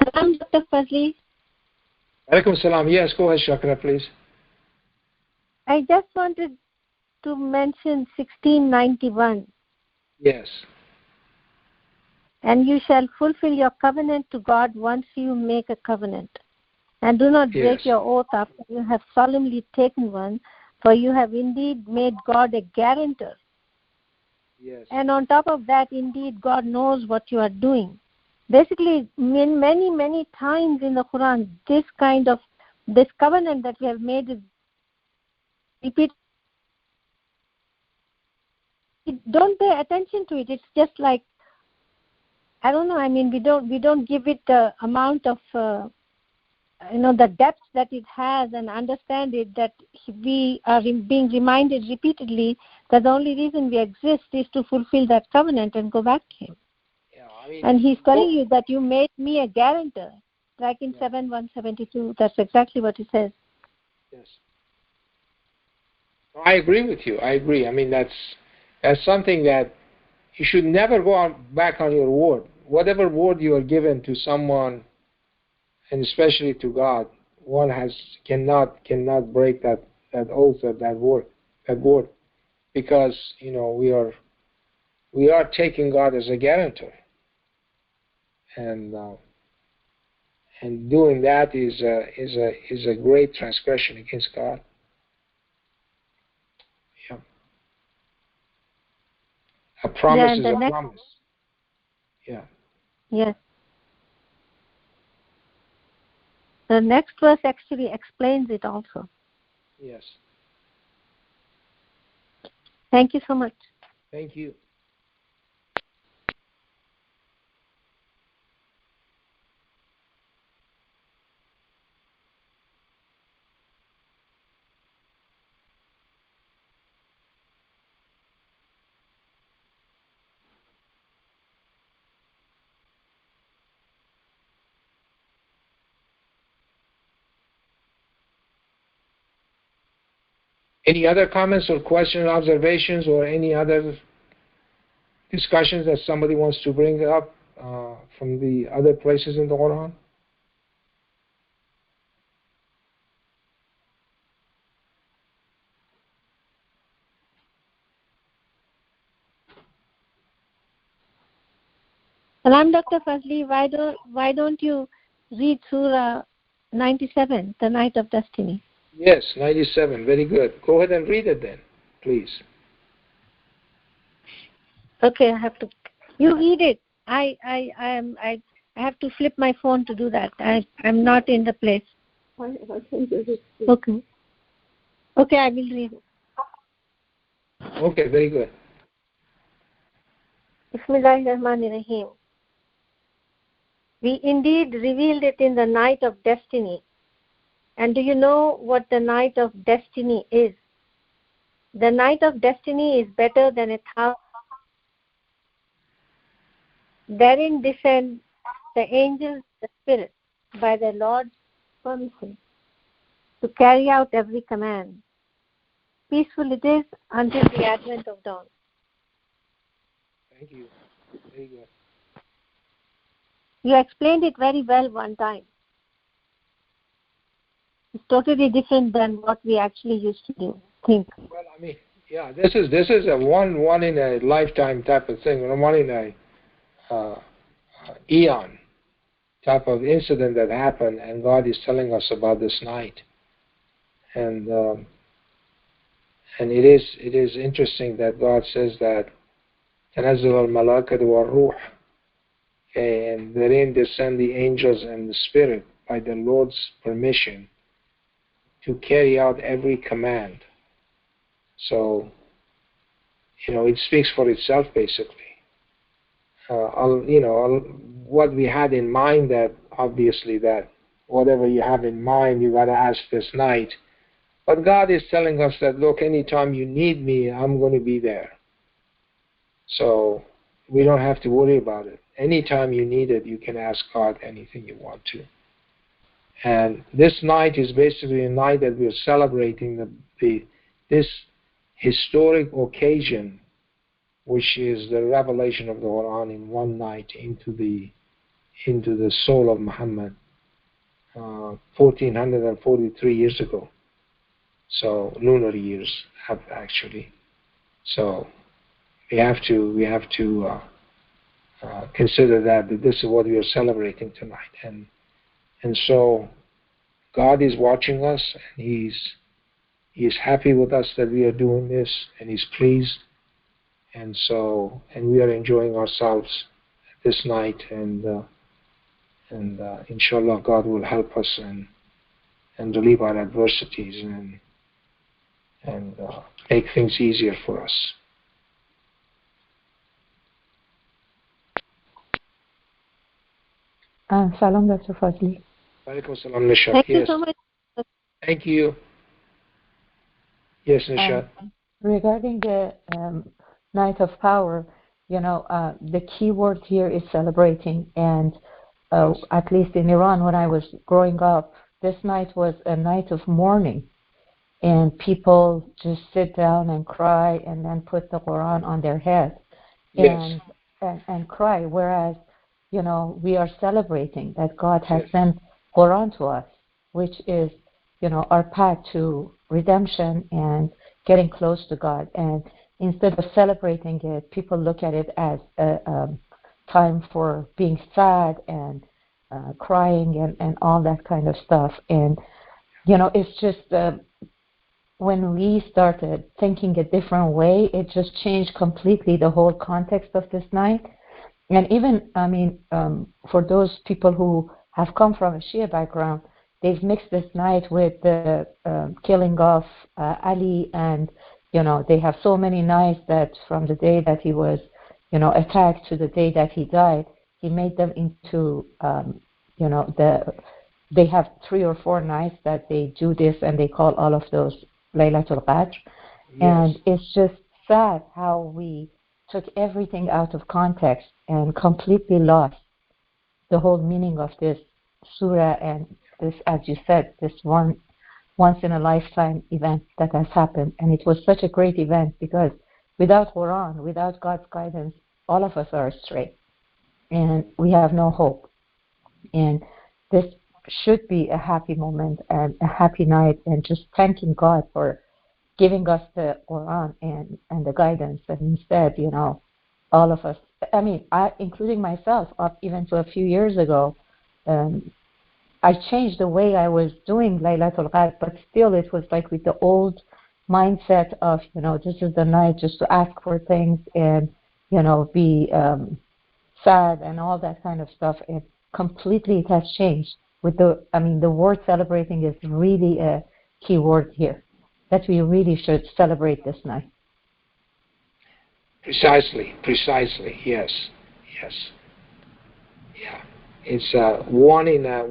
Salam, Dr. Fazely. Alaikum salam. Yes, go ahead, Shakra, please. I just wanted to mention 1691. Yes. And you shall fulfill your covenant to God once you make a covenant. And do not break your oath after you have solemnly taken one, for you have indeed made God a guarantor. Yes. And on top of that, indeed, God knows what you are doing. Basically, many, many times in the Quran, this covenant that we have made is repeated. Don't pay attention to it. It's just like, I don't know. I mean, we don't give it the amount of the depth that it has, and understand it, that we are being reminded repeatedly that the only reason we exist is to fulfill that covenant and go back to Him. Yeah, I mean, and He's telling you that you made me a guarantor, like in 7:172. That's exactly what He says. Yes. I agree with you. I agree. I mean, that's something that you should never go back on your word. Whatever word you are given to someone, and especially to God, one cannot break that oath or that word, because we are taking God as a guarantor, and doing that is a great transgression against God. Yeah. A promise is a promise. Yeah. Yes. The next verse actually explains it also. Yes. Thank you so much. Thank you. Any other comments or questions, observations, or any other discussions that somebody wants to bring up from the other places in the Quran? Salam, Dr. Fazly. Why don't you read Surah 97, The Night of Destiny? Yes, 97. Very good. Go ahead and read it then, please. Okay, I have to. You read it. I have to flip my phone to do that. I'm not in the place. Okay. Okay, I will read it. Okay, very good. Bismillahirrahmanirrahim. We indeed revealed it in the night of destiny. And do you know what the night of destiny is? The night of destiny is better than 1,000. Therein descend the angels, the spirits, by their Lord's permission, to carry out every command. Peaceful it is until the advent of dawn. Thank you. Very good. You explained it very well one time. It's totally different than what we actually used to think. Well, I mean, yeah, this is a one in a lifetime type of thing, one in a eon type of incident that happened, and God is telling us about this night. And it is interesting that God says that تنزل الملائكة والروح, and therein descend the angels and the spirit by the Lord's permission to carry out every command. So, it speaks for itself basically. What we had in mind, that obviously that whatever you have in mind, you got to ask this night. But God is telling us that, look, anytime you need me, I'm going to be there. So we don't have to worry about it. Anytime you need it, you can ask God anything you want to. And this night is basically a night that we're celebrating this historic occasion, which is the revelation of the Quran in one night into the soul of Muhammad, 1443 years ago. So lunar years have actually. So we have to consider that this is what we are celebrating tonight, and so God is watching us, and He's happy with us that we are doing this, and He's pleased, and we are enjoying ourselves this night, and inshallah God will help us and relieve our adversities and make things easier for us. Salam, Dr. Fazely. Walaikum salam, Nishat. Thank Yes. you so much. Thank you. Yes, Nishat. Regarding the Night of Power, the key word here is celebrating. And at least in Iran, when I was growing up, this night was a night of mourning. And people just sit down and cry and then put the Quran on their head and cry. Whereas, we are celebrating that God has sent Quran to us, which is, our path to redemption and getting close to God. And instead of celebrating it, people look at it as a time for being sad and crying and all that kind of stuff. And, it's just when we started thinking a different way, it just changed completely the whole context of this night. And even, for those people who have come from a Shia background, they've mixed this night with the killing of Ali, and, they have so many nights that from the day that he was, attacked to the day that he died, he made them into, they have 3 or 4 nights that they do this, and they call all of those Laylatul Qadr. Yes. And it's just sad how we took everything out of context and completely lost the whole meaning of this surah and this, as you said, this once-in-a-lifetime event that has happened. And it was such a great event because without Quran, without God's guidance, all of us are astray. And we have no hope. And this should be a happy moment and a happy night, and just thanking God for giving us the Quran and the guidance. And instead, all of us, I, including myself, up even to a few years ago, I changed the way I was doing Laylatul Qadr, but still it was like with the old mindset of, this is the night just to ask for things and, be sad and all that kind of stuff. And completely it has changed. With the word celebrating is really a key word here, that we really should celebrate this night. Precisely, yes. Yeah. It's one in a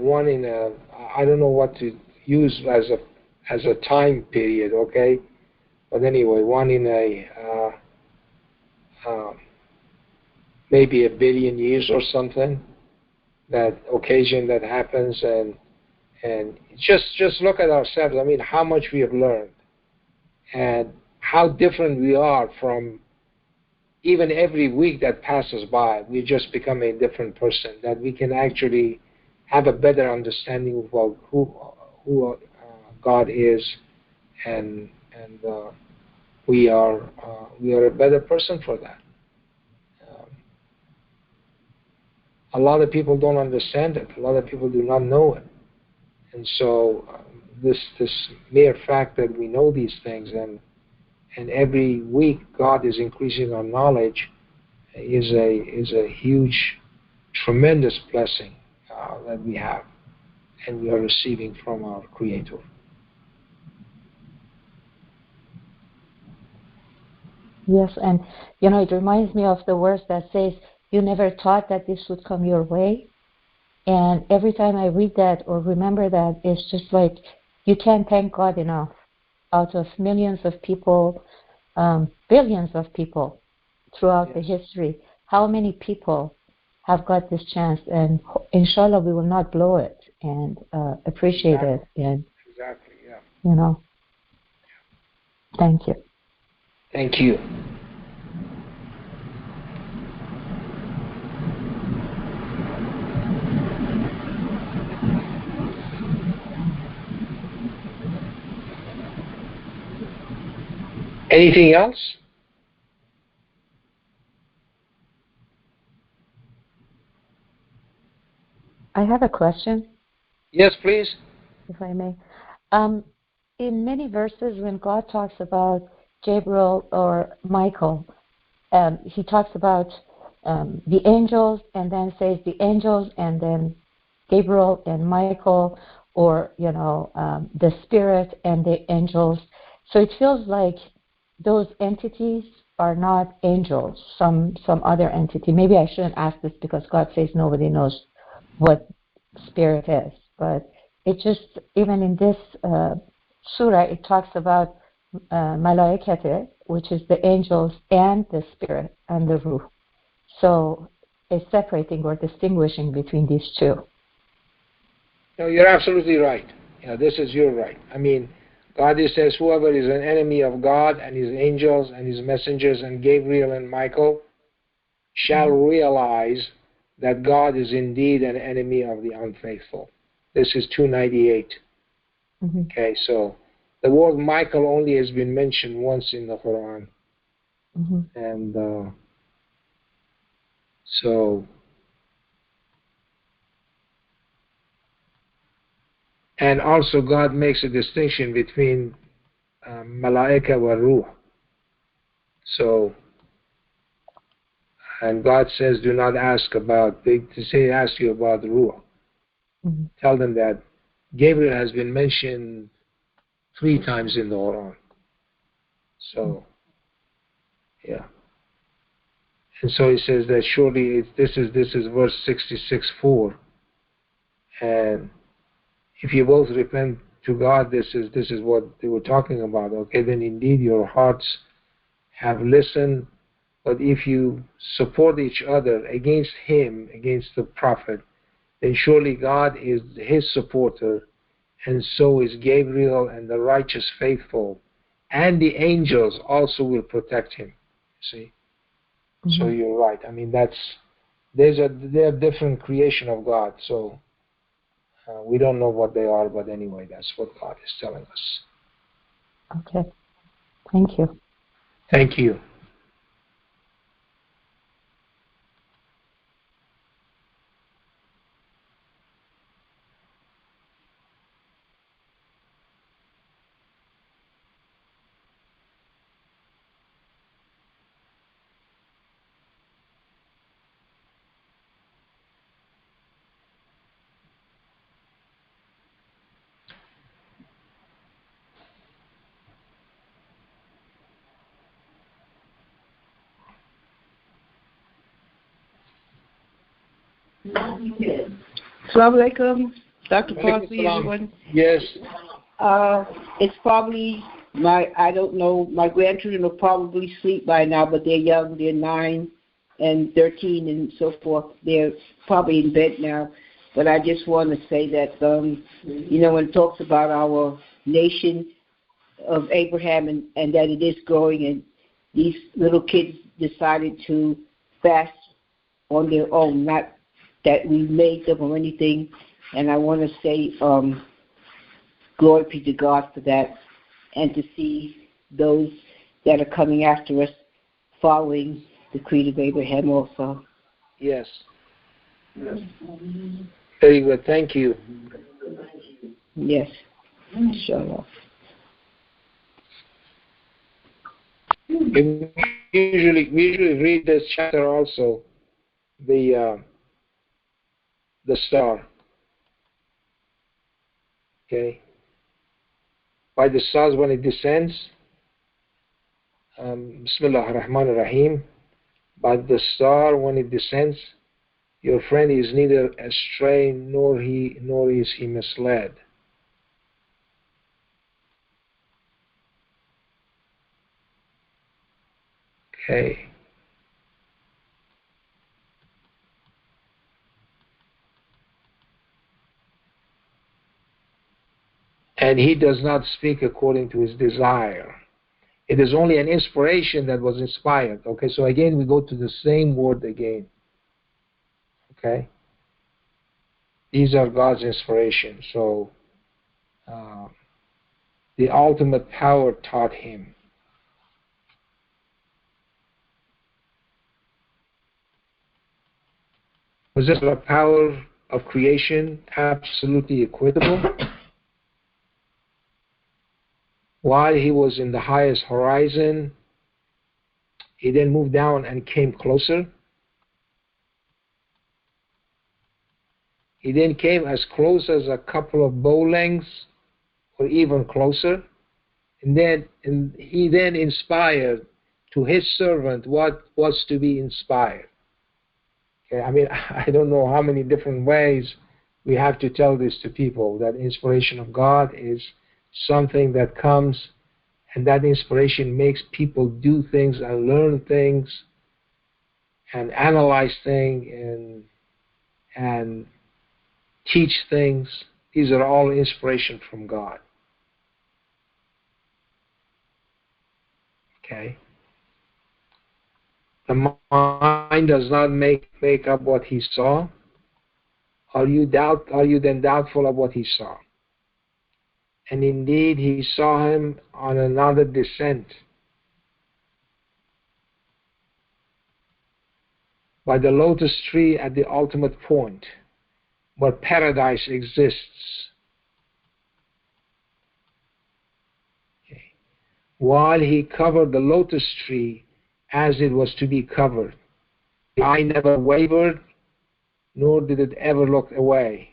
I don't know what to use as a time period, okay? But anyway, one in a maybe 1 billion years or something, that occasion that happens. And just look at ourselves. How much we have learned and how different we are from even every week that passes by. We just become a different person, that we can actually have a better understanding of who God is, and we are a better person for that. A lot of people don't understand it. A lot of people do not know it. And so this mere fact that we know these things, and every week God is increasing our knowledge, is a huge, tremendous blessing that we have, and we are receiving from our Creator. Yes, and it reminds me of the verse that says, "You never thought that this would come your way." And every time I read that or remember that, it's just like you can't thank God enough. Out of millions of people, billions of people throughout the history, how many people have got this chance, and inshallah we will not blow it, and appreciate it, and exactly, yeah. you know. Thank you. Thank you. Anything else? I have a question. Yes, please. If I may. In many verses, when God talks about Gabriel or Michael, he talks about the angels, and then says the angels, and then Gabriel and Michael, or the spirit and the angels. So it feels like those entities are not angels, some other entity. Maybe I shouldn't ask this because God says nobody knows what spirit is, but it just, even in this surah, it talks about malaikate, which is the angels, and the spirit and the ruh. So it's separating or distinguishing between these two. No, you're absolutely right. You're right. I mean, God says whoever is an enemy of God and his angels and his messengers and Gabriel and Michael shall realize that God is indeed an enemy of the unfaithful. This is 298. Mm-hmm. Okay, so the word Michael only has been mentioned once in the Quran. Mm-hmm. And so, and also God makes a distinction between Malaika wa Ruh. So, and God says, do not ask about, they say ask you about the Ruh. Mm-hmm. Tell them that Gabriel has been mentioned 3 times in the Quran. So, yeah. And so he says that surely this is verse 66:4. And if you both repent to God, this is what they were talking about. Okay, then indeed your hearts have listened. But if you support each other against him, against the Prophet, then surely God is his supporter, and so is Gabriel and the righteous faithful, and the angels also will protect him. See? Mm-hmm. So you're right. I mean, they're different creation of God. So we don't know what they are, but anyway, that's what God is telling us. Okay. Thank you. Thank you. Assalamu alaikum, Dr. Fazely, everyone. Yes. It's probably I don't know, my grandchildren will probably sleep by now, but they're young, they're 9 and 13 and so forth. They're probably in bed now. But I just want to say that, when it talks about our nation of Abraham and that it is growing, and these little kids decided to fast on their own, not that we made them or anything. And I want to say glory be to God for that, and to see those that are coming after us following the creed of Abraham also. Yes. Very good. Thank you. Yes. Inshallah. We usually read this chapter also, the star. Okay. By the stars when it descends. Bismillah ar-Rahman ar-Rahim. By the star when it descends, your friend is neither astray nor is he misled. Okay. and he does not speak according to his desire. It is only an inspiration that was inspired. Okay, so again, we go to the same word again. Okay? These are God's inspiration. So, the ultimate power taught him. Was this the power of creation absolutely equitable? While he was in the highest horizon, he then moved down and came closer. He then came as close as a couple of bow lengths, or even closer. And he then inspired to his servant what was to be inspired. Okay, I mean, I don't know how many different ways we have to tell this to people, that inspiration of God is something that comes, and that inspiration makes people do things and learn things and analyze things and teach things. These are all inspiration from God. Okay? The mind does not make up what he saw. Are you then doubtful of what he saw? And indeed, he saw him on another descent, by the lotus tree at the ultimate point, where paradise exists. Okay. While he covered the lotus tree as it was to be covered, the eye never wavered, nor did it ever look away.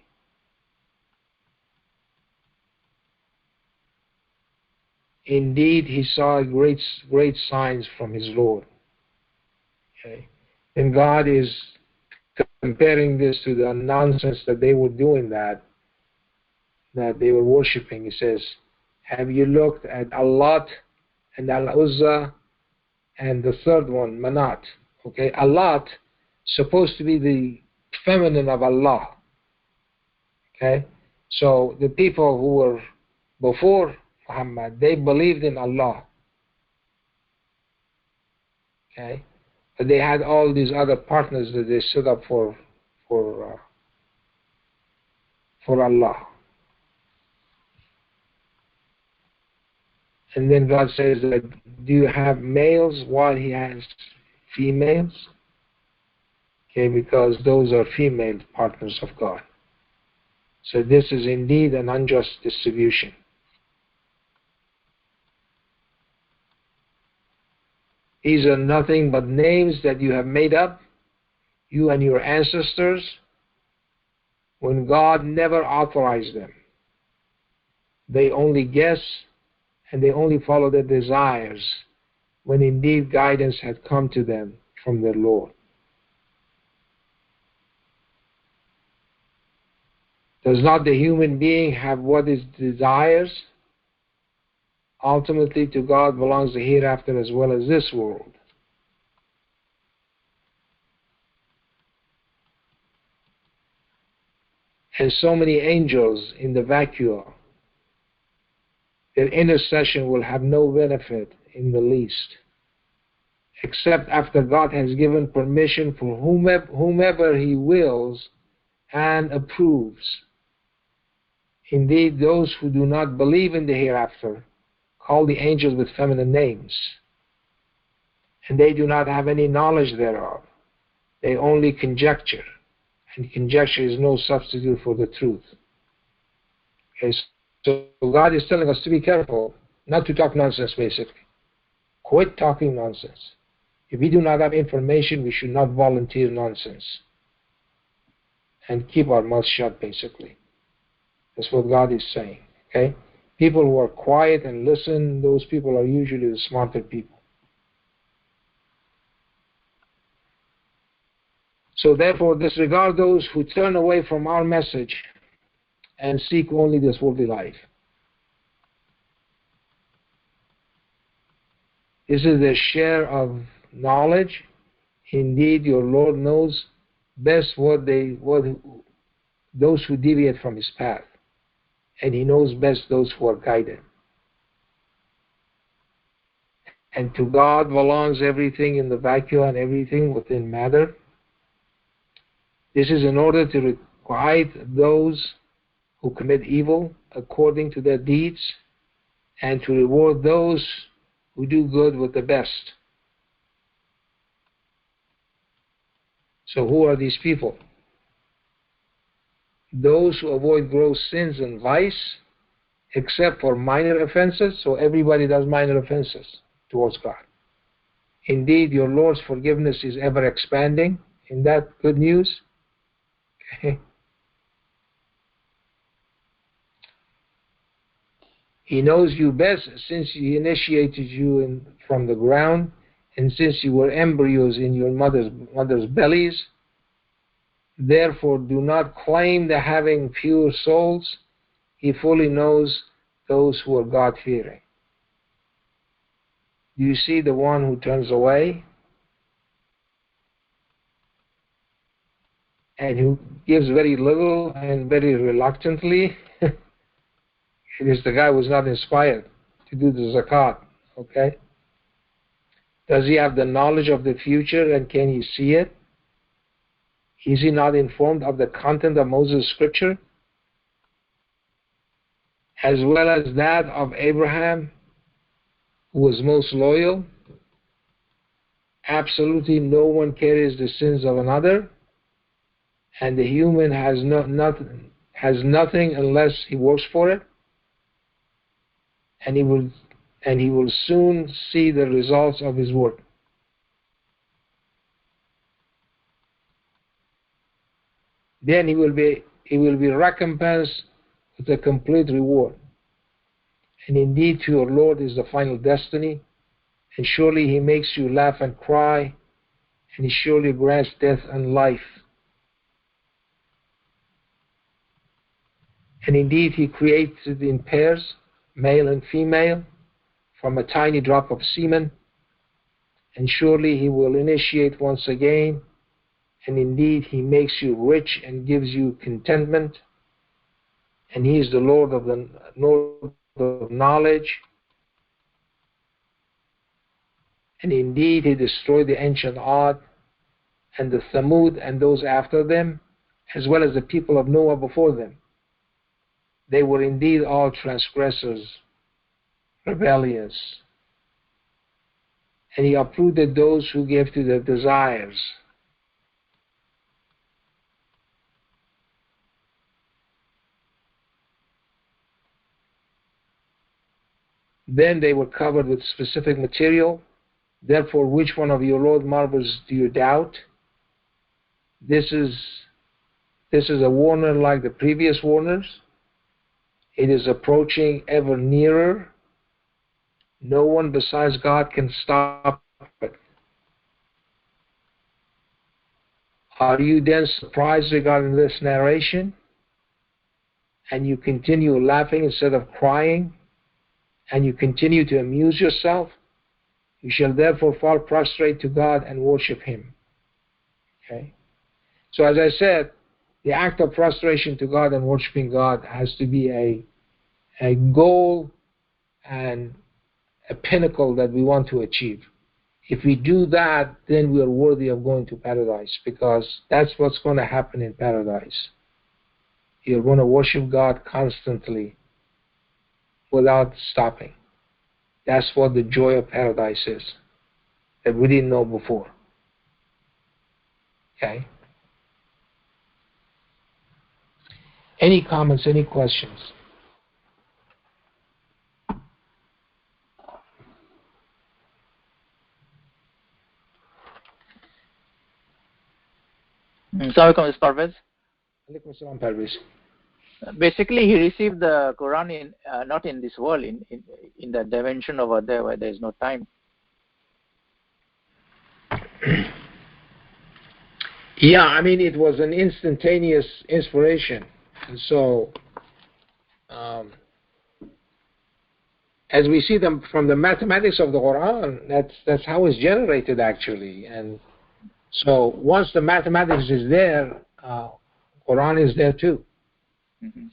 Indeed, he saw great signs from his Lord. Okay. And God is comparing this to the nonsense that they were doing, that they were worshiping. He says, have you looked at Allat and Al-Uzza and the third one, Manat? Okay, Allat, supposed to be the feminine of Allah. Okay, so the people who were before Muhammad, they believed in Allah. Okay, but they had all these other partners that they set up for Allah. And then God says that, do you have males while he has females? Okay, because those are female partners of God. So this is indeed an unjust distribution. These are nothing but names that you have made up, you and your ancestors, when God never authorized them. They only guess, and they only follow their desires, when indeed guidance had come to them from their Lord. Does not the human being have what it desires? Ultimately, to God belongs the hereafter as well as this world. And so many angels in the vacuum, their intercession will have no benefit in the least, except after God has given permission for whomever he wills and approves. Indeed, those who do not believe in the hereafter call the angels with feminine names, and they do not have any knowledge thereof. They only conjecture, and conjecture is no substitute for the truth. Okay, so God is telling us to be careful, not to talk nonsense, basically. Quit talking nonsense. If we do not have information, we should not volunteer nonsense. And keep our mouth shut, basically. That's what God is saying. Okay? People who are quiet and listen, those people are usually the smarter people. So therefore, disregard those who turn away from our message and seek only this worldly life. This is their share of knowledge. Indeed, your Lord knows best those who deviate from his path. and He knows best those who are guided. And to God belongs everything in the vacuum and everything within matter. This is in order to requite those who commit evil according to their deeds, and to reward those who do good with the best. So who are these people? Those who avoid gross sins and vice, except for minor offenses. So everybody does minor offenses towards God. Indeed, your Lord's forgiveness is ever expanding. Isn't that good news? Okay. He knows you best since He initiated you from the ground, and since you were embryos in your mother's bellies. Therefore, do not claim the having pure souls. He fully knows those who are God-fearing. Do you see the one who turns away and who gives very little and very reluctantly? It is the guy who is not inspired to do the zakat. Okay? Does he have the knowledge of the future, and can he see it? Is he not informed of the content of Moses' scripture, as well as that of Abraham, who was most loyal? Absolutely no one carries the sins of another, and the human has nothing unless he works for it, and he will soon see the results of his work. Then he will be recompensed with a complete reward. And indeed, to your Lord is the final destiny, and surely He makes you laugh and cry, and He surely grants death and life. And indeed, He creates it in pairs, male and female, from a tiny drop of semen, and surely He will initiate once again. And indeed, He makes you rich and gives you contentment. And He is the Lord of knowledge. And indeed, He destroyed the ancient Ad and the Thamud and those after them, as well as the people of Noah before them. They were indeed all transgressors, rebellious. And He uprooted those who gave to their desires. Then they were covered with specific material. Therefore, which one of your Lord marvels do you doubt? This is a warner like the previous warners. It is approaching ever nearer. No one besides God can stop it. Are you then surprised regarding this narration? And you continue laughing instead of crying? And you continue to amuse yourself? You shall therefore fall prostrate to God and worship Him. Okay? So as I said, the act of prostration to God and worshiping God has to be a goal and a pinnacle that we want to achieve. If we do that, then we are worthy of going to paradise, because that's what's going to happen in paradise. You're going to worship God constantly without stopping. That's what the joy of paradise is, that we didn't know before. Okay? Any comments, any questions? Assalamualaikum, Mr. Parvez. Alaikum assalam, Parvez. Basically, he received the Quran in not in this world, in the dimension over there where there is no time. Yeah, I mean, it was an instantaneous inspiration. And so, as we see them from the mathematics of the Quran, that's how it's generated, actually. And so, once the mathematics is there, Quran is there too. Mm-hmm.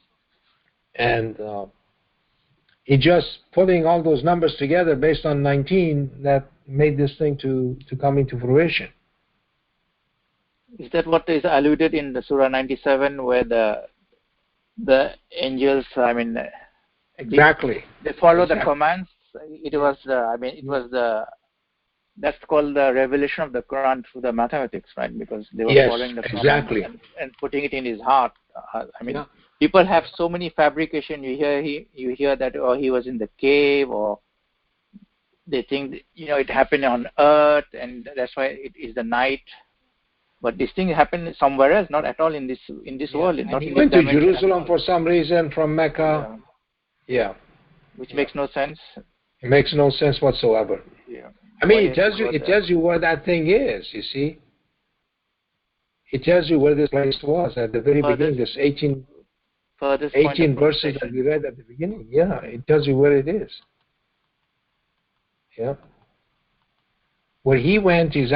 And it just putting all those numbers together based on 19 that made this thing to come into fruition. Is that what is alluded in the Surah 97, where the angels, I mean, exactly, they follow the commands? It was that's called the revelation of the Quran through the mathematics, right? Because they were following the commands and putting it in his heart. People have so many fabrication. You hear that, or he was in the cave, or they think it happened on earth, and that's why it is the night. But this thing happened somewhere else, not at all in this world. And he went to Jerusalem for some reason from Mecca. Which makes no sense. It makes no sense whatsoever. I mean, it tells you where that thing is. You see, it tells you where this place was at the very beginning. This 18 verses that we read at the beginning. Yeah, it tells you where it is. Yeah. Where he went is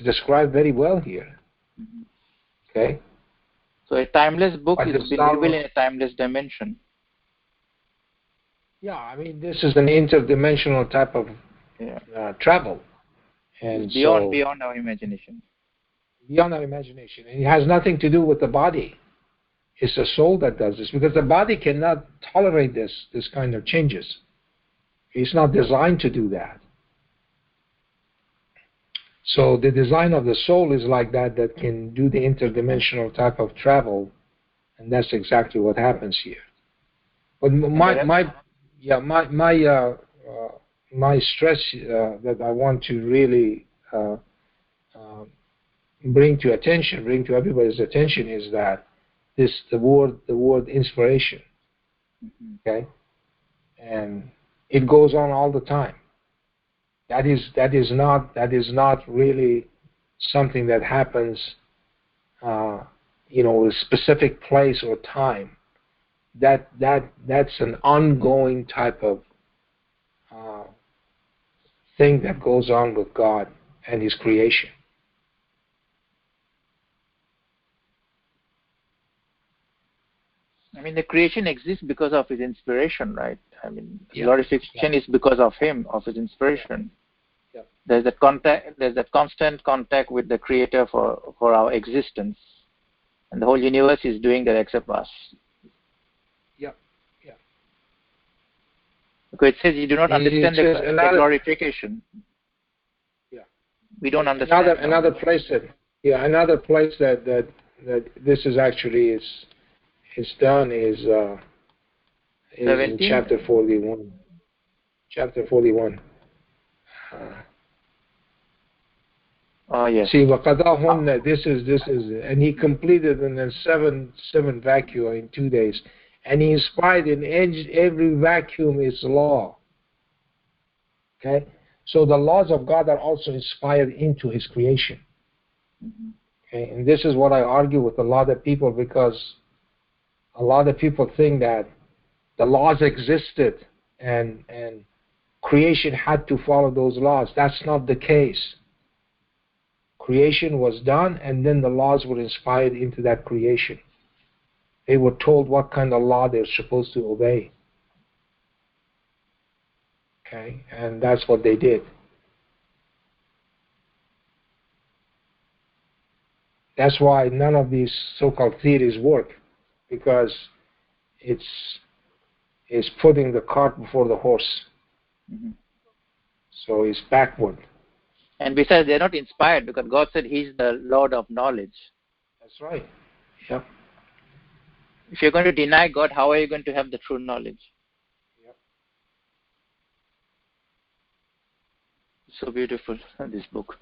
described very well here. Okay. So a timeless book is believable in a timeless dimension. Yeah, I mean, this is an interdimensional type of travel, and beyond our imagination. Beyond our imagination, and it has nothing to do with the body. It's the soul that does this, because the body cannot tolerate this kind of changes. It's not designed to do that. So the design of the soul is like that can do the interdimensional type of travel, and that's exactly what happens here. But my stress that I want to really bring to everybody's attention is that the word inspiration, okay, and it goes on all the time. That is not really something that happens, a specific place or time. That's an ongoing type of thing that goes on with God and His creation. I mean, the creation exists because of His inspiration, right? I mean, glorification is because of Him, of His inspiration. Yeah. There's that constant contact with the Creator for our existence, and the whole universe is doing that except us. Because it says you do not understand the glorification. Yeah. We don't understand. Another place that this is actually is done is in chapter 41. Chapter 41. Oh yes. See, وَقَضَاهُنَّ, this is, and He completed in the seven vacua in 2 days. And He inspired in every vacuum His law. Okay? So the laws of God are also inspired into His creation. Okay? And this is what I argue with a lot of people, because a lot of people think that the laws existed and creation had to follow those laws. That's not the case. Creation was done, and then the laws were inspired into that creation. They were told what kind of law they're supposed to obey. Okay, and that's what they did. That's why none of these so-called theories work, because it's putting the cart before the horse. So it's backward. And besides, they're not inspired, because God said He's the Lord of knowledge. That's right. Yep. If you're going to deny God, how are you going to have the true knowledge? Yep. So beautiful, this book.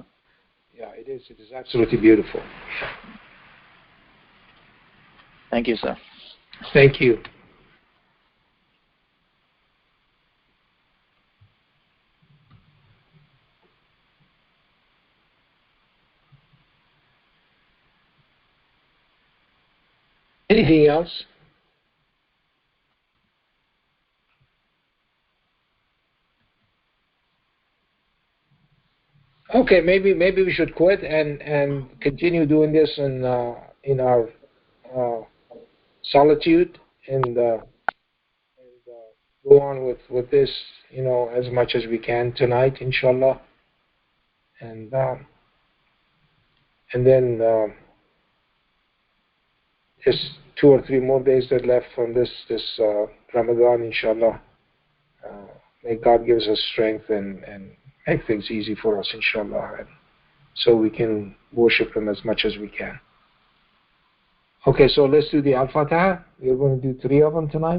Yeah, it is. It is absolutely beautiful. Thank you, sir. Thank you. Anything else? Okay, maybe we should quit and continue doing this in our solitude and go on with this, as much as we can tonight, inshallah. And then just 2 or 3 more days that left from this Ramadan, inshallah. May God give us strength and make things easy for us, inshallah, and so we can worship Him as much as we can. Okay, so let's do the Al-Fatiha. We're going to do 3 of them tonight.